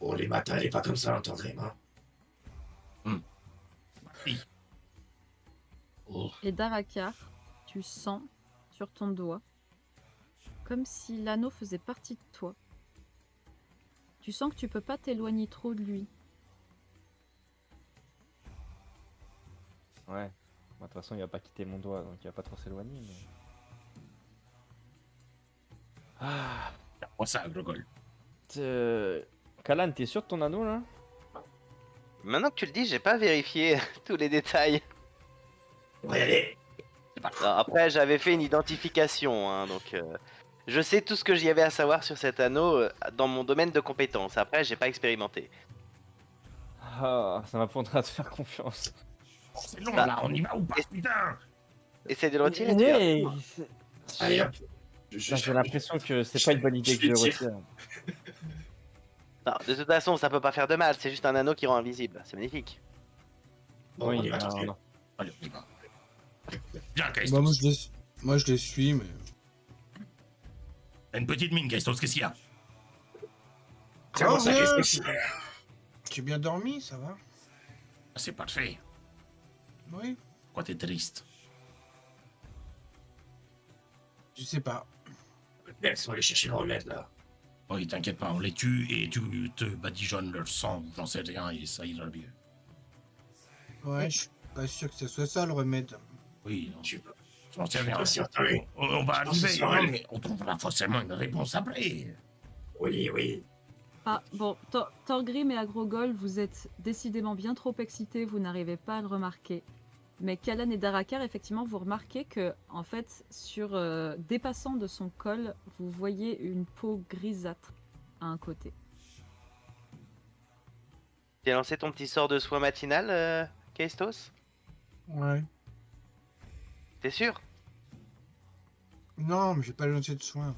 Oh, les matins, elle est pas comme ça, Thorgrim. Hein. Oui. Oh, Et Darakar, tu sens sur ton doigt comme si l'anneau faisait partie de toi. Tu sens que tu peux pas t'éloigner trop de lui. Ouais. Bon, de toute façon, il va pas quitter mon doigt, donc il va pas trop s'éloigner. Mais... Ah. Moi ça, Grogol. Kalan, t'es sûr de ton anneau là? Maintenant que tu le dis, j'ai pas vérifié tous les détails. on va y aller. Non, après, j'avais fait une identification, hein, donc je sais tout ce que j'y avais à savoir sur cet anneau dans mon domaine de compétences. Après, j'ai pas expérimenté. Ah, ça m'apprendra à te faire confiance. Oh, c'est long Bah, là, on y va ou pas, putain? Essaye de le retirer, tu verras. Allez, hop. J'ai l'impression que c'est pas une bonne idée que je le retire. Non, de toute façon, ça peut pas faire de mal, c'est juste un anneau qui rend invisible. C'est magnifique. Bon, on y Oui, va, non, Thorgrim. non. Allez, on y va. Viens, Bah, Kaistos. moi je les suis, mais. T'as une petite mine, Kaistos, qu'est-ce qu'il y a? Comment ça, Thorgrim, qu'est-ce que c'est? Tu as bien dormi, ça va? Ah, c'est parfait. Oui. Pourquoi t'es triste? Je sais pas. Laisse-moi aller chercher le remède là. Oui, t'inquiète pas, on les tue et tu te badigeonnes leur sang, ou j'en sais rien, et ça ira mieux. Ouais, je suis pas sûr que ce soit ça le remède. Oui, non, Je j'en sais suis rien. pas certain. On va Je pense que arriver, ce sera elle. mais on trouvera forcément une réponse après. Oui, oui. Ah, bon, Thorgrim et Agrogol, vous êtes décidément bien trop excités, vous n'arrivez pas à le remarquer. Mais Kalan et Darakar, effectivement, vous remarquez que, en fait, dépassant de son col, vous voyez une peau grisâtre à un côté. Tu as lancé ton petit sort de soin matinal, Kaistos? Ouais. T'es sûr? Non, mais j'ai pas lancé de soins.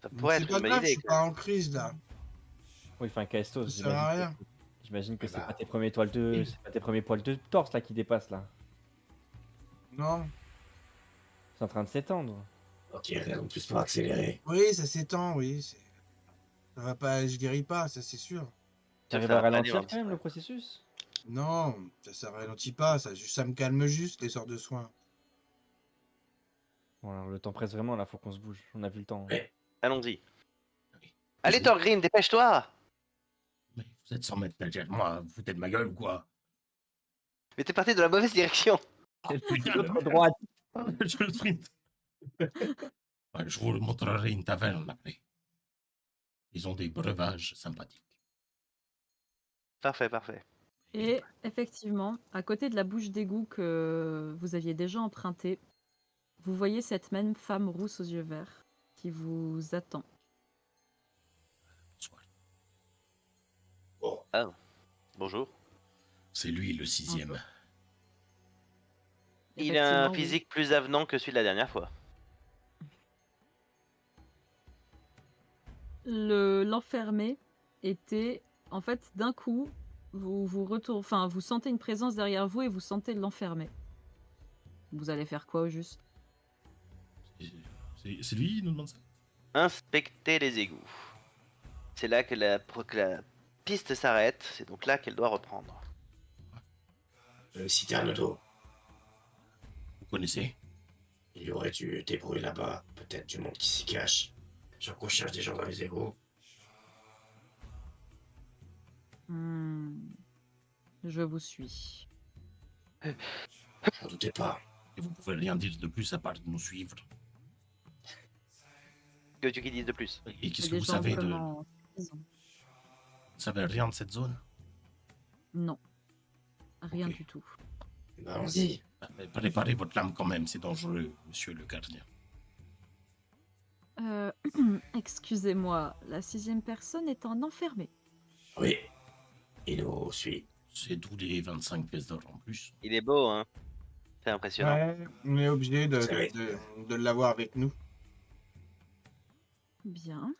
Ça Mais pourrait c'est être pas une bonne grave, je idée. suis pas en crise là. Oui, enfin, Kaestos, Ça sert à rien. j'imagine que Eh c'est bah, pas tes premiers toiles de. oui. C'est pas tes premiers poils de torse là qui dépassent là. Non. C'est en train de s'étendre. Ok, rien de plus pour accélérer. Oui, ça s'étend, oui. Ça va pas, je guéris pas, ça c'est sûr. Tu arrives Ça à va planer un ralentir petit quand même peu. le processus? Non, ça ralentit pas, ça me calme juste les sorts de soins. Bon, alors, le temps presse vraiment là, faut qu'on se bouge. On a vu le temps. Ouais. Allons-y. Oui. Allez, Thorgrim, dépêche-toi! Mais vous êtes 100 mètres derrière moi, vous foutez de ma gueule ou quoi? Mais t'es parti dans la mauvaise direction. Putain, L'autre droite. je le sprint. Ouais, je vous montrerai une taverne après. Ils ont des breuvages sympathiques. Parfait, parfait. Et effectivement, à côté de la bouche d'égout que vous aviez déjà empruntée, vous voyez cette même femme rousse aux yeux verts qui vous attend. Bonsoir. Bon, Bonjour. C'est lui le 6e. Il a un Effectivement, oui. physique plus avenant que celui de la dernière fois. L'enfermé était, en fait, d'un coup, vous sentez une présence derrière vous et vous sentez l'enfermé. Vous allez faire quoi au juste? C'est lui qui nous demande ça? Inspecter les égouts. C'est là que la piste s'arrête, c'est donc là qu'elle doit reprendre. Citernodo, Vous connaissez? il y aurait des bruits là-bas, peut-être du monde qui s'y cache. Genre qu'on cherche des gens dans les égouts. Je vous suis. J'en doutais pas. Et vous pouvez rien dire de plus à part de nous suivre. Que tu qui dises de plus? Et qu'est-ce C'est que des vous gens savez vraiment- Vous savez rien de cette zone? Non. Rien Ok. du tout. Bah, allons-y. Ah, mais préparez votre lame quand même, c'est dangereux, monsieur le gardien. Excusez-moi, la 6e personne est en enfermé. Oui. Il nous suit. C'est d'où les 25 pièces d'or en plus. Il est beau, hein? C'est impressionnant. Ouais, on est obligé Vous savez. de l'avoir avec nous. Bien.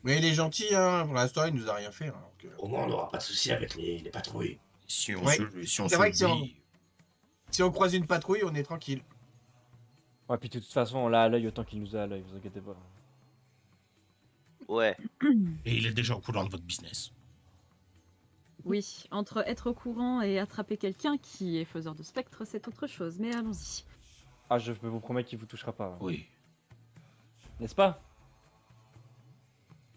Mais il est gentil, hein. Pour l'instant, il nous a rien fait. Hein, donc, Au moins, on n'aura pas de soucis avec les patrouilles. Si on Ouais. si on C'est vrai que si on- s'oublie, si on croise une patrouille, on est tranquille. Ouais, puis de toute façon, on l'a à l'œil autant qu'il nous a à l'œil, vous inquiétez pas. Ouais. et il est déjà au courant de votre business. Oui, entre être au courant et attraper quelqu'un qui est faiseur de spectres, c'est autre chose, mais allons-y. Ah, je peux vous promettre qu'il vous touchera pas. Oui. N'est-ce pas?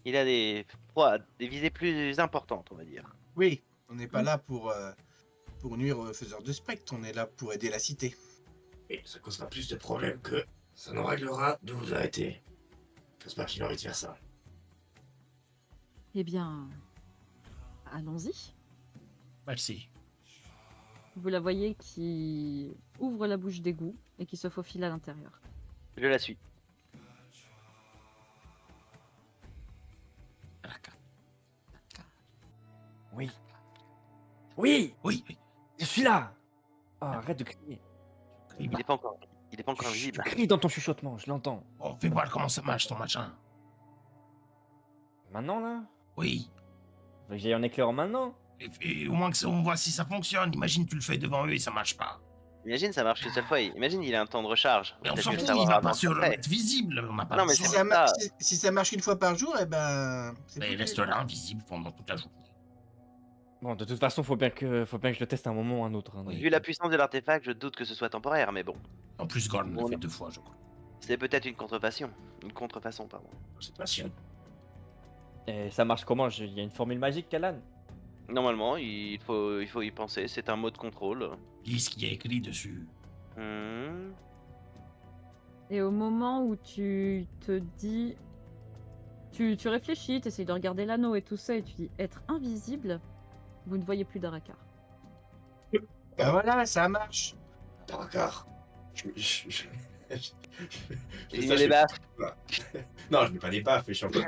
Il a des visées plus importantes, on va dire. Oui, on n'est pas là pour nuire aux faiseurs de spectres, on est là pour aider la cité. Et ça causera plus de problèmes que ça nous réglera de vous arrêter. Je pense pas qu'il a envie de faire ça. Eh bien, allons-y. Merci. Vous la voyez qui ouvre la bouche d'égout et qui se faufile à l'intérieur. Je la suis. Oui. Oui, Oui, oui. je suis là. Oh, arrête de crier. Il est pas encore Tu visible. cries dans ton chuchotement, je l'entends. On fait voir comment ça marche ton machin. Maintenant là? Oui. Faut que j'aille en éclairant maintenant? Et au moins que on voit si ça fonctionne. Imagine tu le fais devant eux et ça marche pas. Imagine ça marche qu'une seule fois. Imagine il a un temps de recharge. Mais on Peut-être s'en que le fout, serveur il va avant pas se de faire. être visible. On n'a pas Non, mais Si besoin. c'est ça marche une fois par jour, eh ben. c'est Mais il plus restera invisible pendant toute la journée. Bon, de toute façon, faut bien que je le teste à un moment ou un autre. Hein, Oui. Vu la puissance de l'artefact, je doute que ce soit temporaire, mais bon. En plus, Gorn l'a On fait a- 2 fois, je crois. C'est peut-être une contrefaçon. Une contrefaçon, pardon. C'est patient. Et ça marche comment? Il y a une formule magique, Kalan? Normalement, il faut y penser. C'est un mot de contrôle. Lis ce qu'il y a écrit dessus. Hmm. Et au moment où tu te dis... Tu réfléchis, tu essayes de regarder l'anneau et tout ça, et tu dis être invisible, vous ne voyez plus Darakar. Ben voilà, ça marche. Darakar. Il met les baffes. Non, je mets pas des baffes, mais je suis un peu.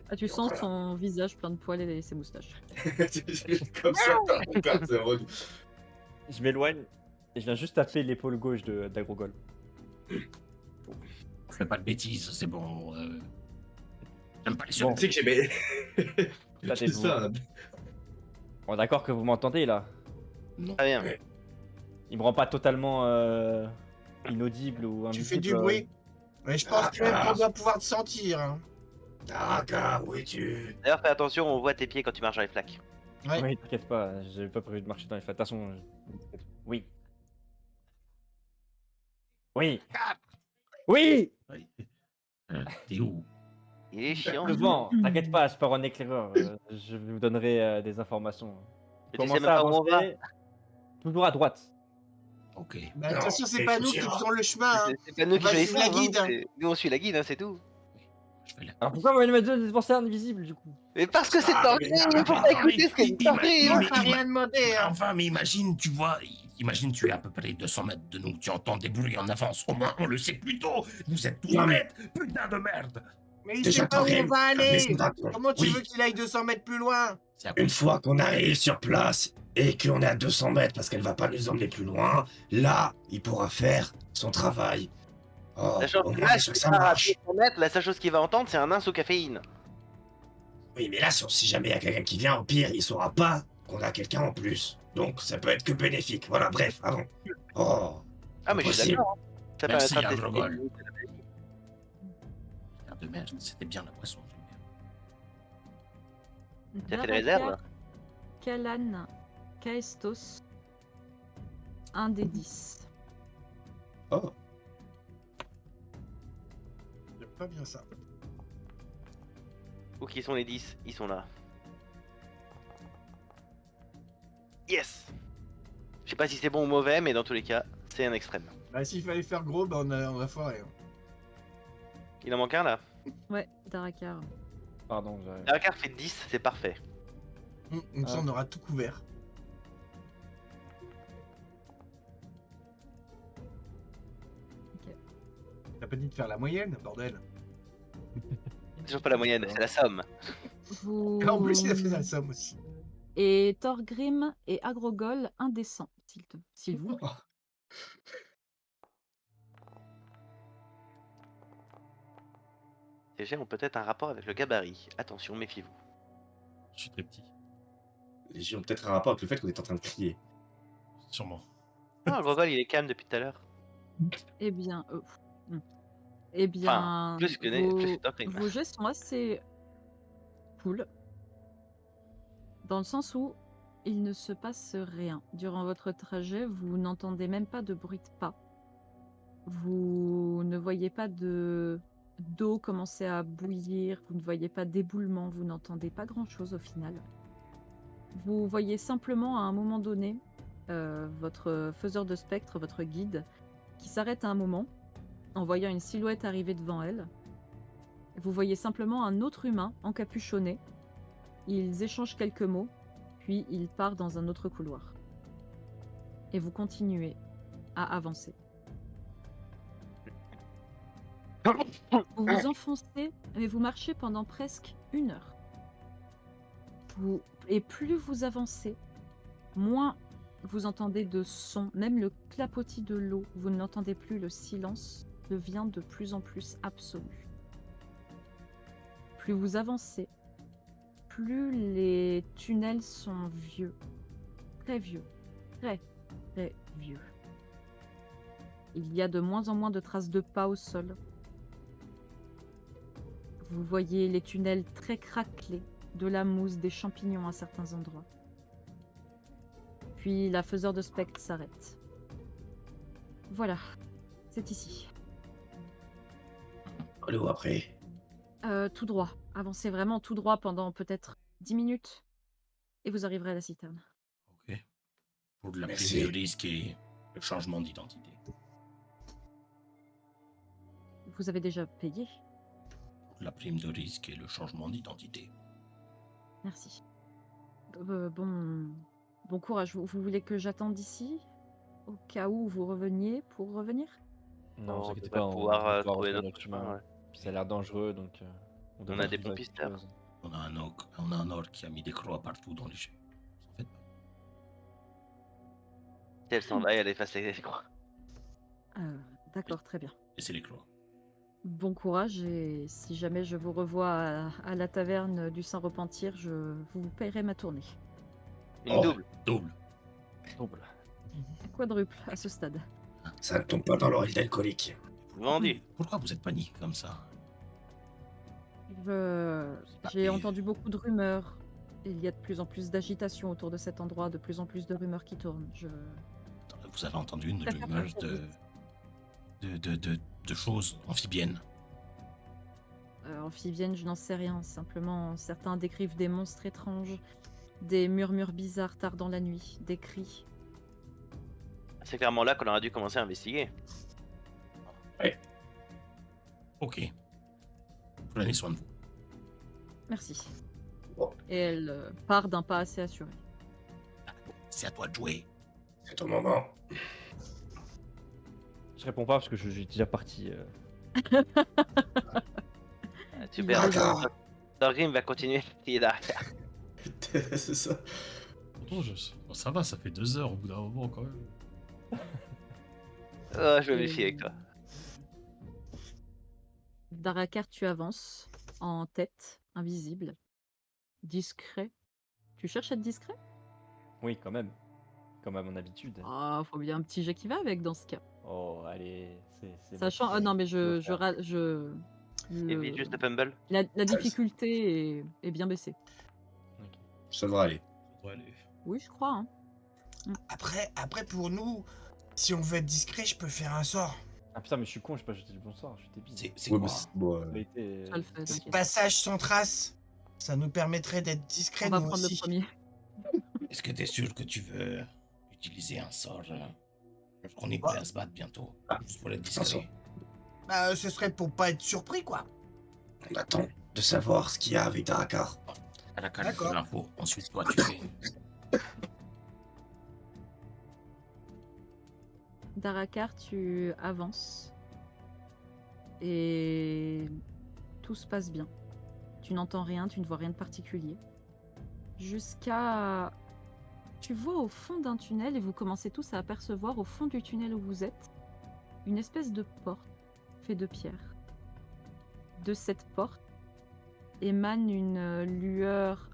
Ah, tu sens son visage plein de poils et ses moustaches. Comme ça, Darakar, c'est vrai. Je m'éloigne et je viens juste taper l'épaule gauche d'Agrogol. Fais pas de bêtises, c'est bon. J'aime pas les Bon. Tu sais que j'aimais. Là, C'est t'es ça. Bon, d'accord que vous m'entendez là. Non. Très bien. Ouais. Il me rend pas totalement inaudible ou Tu invisible. fais du bruit. Mais je pense que même qu'on doit pouvoir te sentir. Hein. Darakar, où es-tu? D'ailleurs, fais attention, on voit tes pieds quand tu marches dans les flaques. Ouais. Oui, t'inquiète pas, j'avais pas prévu de marcher dans les fêtes. De toute façon, oui. Oui. Oui. T'es où? Il est chiant. Devant, t'inquiète pas, je pars en éclaireur. Je vous donnerai des informations. Et tu Comment sais même ça pas où on va. avancer? Toujours à droite. Ok. Bah, de toute façon, c'est mais pas faut nous qui suivre. faisons le chemin. Hein. C'est pas nous On qui va choisissons. suivre la hein, guide. c'est- Nous, on suit la guide, hein, c'est tout. Je vais la... Alors pourquoi vous m'avez pensé invisible du coup? Mais parce que c'est Ah, Torgrim, mais il faut non, pas mais écouter ce que dit Torgrim. On mais- t'a rien demandé. Hein. Enfin, mais imagine, tu vois, imagine tu es à peu près 200 mètres de nous, tu entends des bruits en avance, au moins on le sait plus tôt. Vous êtes tous Non, mais- bêtes, putain de merde. Mais il Déjà, sait pas où Torgrim, on va mais aller. c'est d'accord. Comment tu Oui. veux qu'il aille 200 mètres plus loin? C'est à Une fois qu'on arrive sur place et qu'on est à 200 mètres parce qu'elle va pas nous emmener plus loin, là, il pourra faire son travail. Oh, Sachant au que moins, là, déjà que si ça part à marche. 200 mètres, la seule chose qu'il va entendre, c'est un nain sous caféine. Oui, mais là, si jamais il y a quelqu'un qui vient, au pire, il saura pas qu'on a quelqu'un en plus. Donc, ça peut être que bénéfique. Voilà, bref, avant. Oh, Ah, mais je suis impossible. d'accord. hein. Ça Merci, permettra de tester Agrogol. les limites de la magie. Putain de merde, c'était bien la poisson. j'aime bien. T'as fait des Darakar, réserves Kalan, Kaestos, un des 10. Oh, J'aime pas bien ça. Où qui sont les 10? Ils sont là. Yes. Je sais pas si c'est bon ou mauvais, mais dans tous les cas, c'est un extrême. Bah, s'il fallait faire gros, bah, on a foiré. Hein. Il en manque un là. Ouais, Darakar. Pardon, j'arrive. La carte fait 10, c'est parfait. Comme ça, on aura tout couvert. Ok. T'as pas dit de faire la moyenne, bordel. C'est toujours pas la moyenne, c'est la somme. Vous... Et en plus, il a fait la somme aussi. Et Thorgrim et Agrogol, indécent, s'il vous plaît. Ces jets ont peut-être un rapport avec le gabarit. Attention, méfiez-vous. Je suis très petit, les gens ont peut-être un rapport avec le fait qu'on est en train de crier. sûrement. Ah, le Grogol, il est calme depuis tout à l'heure. Eh bien... Eh bien... Plus que Thorgrim. vos jets sont assez cool. Dans le sens où il ne se passe rien. Durant votre trajet, vous n'entendez même pas de bruit de pas. Vous ne voyez pas d'eau commencer à bouillir, vous ne voyez pas d'éboulement, vous n'entendez pas grand-chose au final. Vous voyez simplement à un moment donné votre faiseur de spectre, votre guide, qui s'arrête à un moment en voyant une silhouette arriver devant elle. Vous voyez simplement un autre humain encapuchonné. Ils échangent quelques mots, puis il part dans un autre couloir. Et vous continuez à avancer. Vous vous enfoncez, mais vous marchez pendant presque 1 heure. Et plus vous avancez, moins vous entendez de sons, même le clapotis de l'eau, vous n'entendez plus, le silence devient de plus en plus absolu. Plus vous avancez, plus les tunnels sont vieux, très vieux, très vieux. Il y a de moins en moins de traces de pas au sol. Vous voyez les tunnels très craquelés, de la mousse, des champignons à certains endroits. Puis la faiseur de spectre s'arrête. Voilà, c'est ici. aller où après? Tout droit. Avancez vraiment tout droit pendant peut-être 10 minutes et vous arriverez à la citerne. Ok. Pour la Merci. prise de risque et le changement d'identité. Vous avez déjà payé? Pour la prime de risque et le changement d'identité. Merci. Bon courage. Vous voulez que j'attende ici? Au cas où vous reveniez pour revenir? Non, vous On inquiétez devrait pas, on pouvoir va trouver retrouver notre notre chemin. chemin. Ouais. Puis ça a l'air dangereux, donc on On devrait a des trouver bons quelque pisteurs. chose. On a un orc qui a mis des croix partout dans les jeux. En fait, Si elle s'en va, elle efface les croix. D'accord, très bien. laissez les croix. Bon courage et si jamais je vous revois à la taverne du Saint-Repentir, je vous paierai ma tournée. Une Oh. double. Double. Double. Quadruple à ce stade. Ça ne tombe pas dans l'oreille d'alcoolique. Vendu. Pourquoi vous êtes panique comme ça? J'ai entendu beaucoup de rumeurs. Il y a de plus en plus d'agitation autour de cet endroit, de plus en plus de rumeurs qui tournent. Vous avez entendu une préfère rumeur pas trop de choses amphibiennes? Amphibienne, je n'en sais rien. Simplement, certains décrivent des monstres étranges, des murmures bizarres tard dans la nuit, des cris. C'est clairement là qu'on aurait dû commencer à investiguer. Ok. Prenez soin de vous. Merci. Bon. Et elle part d'un pas assez assuré. C'est à toi de jouer. C'est ton moment. Je réponds pas parce que je suis déjà parti. Ah, super. D'accord. Thorgrim va continuer à crier derrière. C'est ça. Pourtant, bon, ça va, ça fait 2 heures au bout d'un moment quand même. Oh, je me méfie avec toi. Darakar, tu avances en tête, invisible, discret. Tu cherches à être discret? Oui, quand même. Comme à mon habitude. Ah, faut bien un petit jet qui va avec dans ce cas. Oh, allez. C'est Sachant, bon. ah non mais Je Évite juste de fumble. la difficulté est bien baissée. Ok. Ça devrait aller. Ça devrait aller. Oui, je crois. Hein. Après, pour nous, si on veut être discret, je peux faire un sort. Ah putain, mais je suis con, je pas jeté le bonsoir, je suis débile. C'est Ouais, quoi? mais c'est- bon, Ça a été, Ça le fait, t'inquiète. Passage sans trace. Ça nous permettrait d'être discret, On va nous prendre aussi. le premier. Est-ce que t'es sûr que tu veux utiliser un sort parce qu'on est prêt à se battre bientôt? Juste pour être discret. Bah, ce serait pour pas être surpris, quoi. On attend de savoir ce qu'il y a avec Darakar. À la carte D'accord. de l'info. Ensuite, toi, tu fais. Darakar, tu avances et tout se passe bien. Tu n'entends rien, tu ne vois rien de particulier. Jusqu'à... Tu vois au fond d'un tunnel et vous commencez tous à apercevoir au fond du tunnel où vous êtes une espèce de porte faite de pierre. De cette porte émane une lueur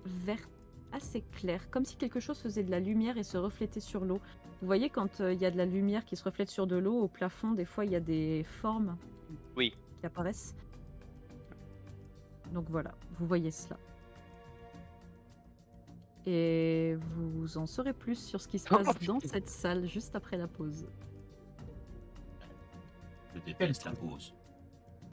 verte assez claire, comme si quelque chose faisait de la lumière et se reflétait sur l'eau. Vous voyez quand il y a de la lumière qui se reflète sur de l'eau, au plafond, des fois il y a des formes Oui. qui apparaissent. Donc voilà, vous voyez cela. Et vous en saurez plus sur ce qui se passe dans cette salle juste après la pause. Je déteste la pause.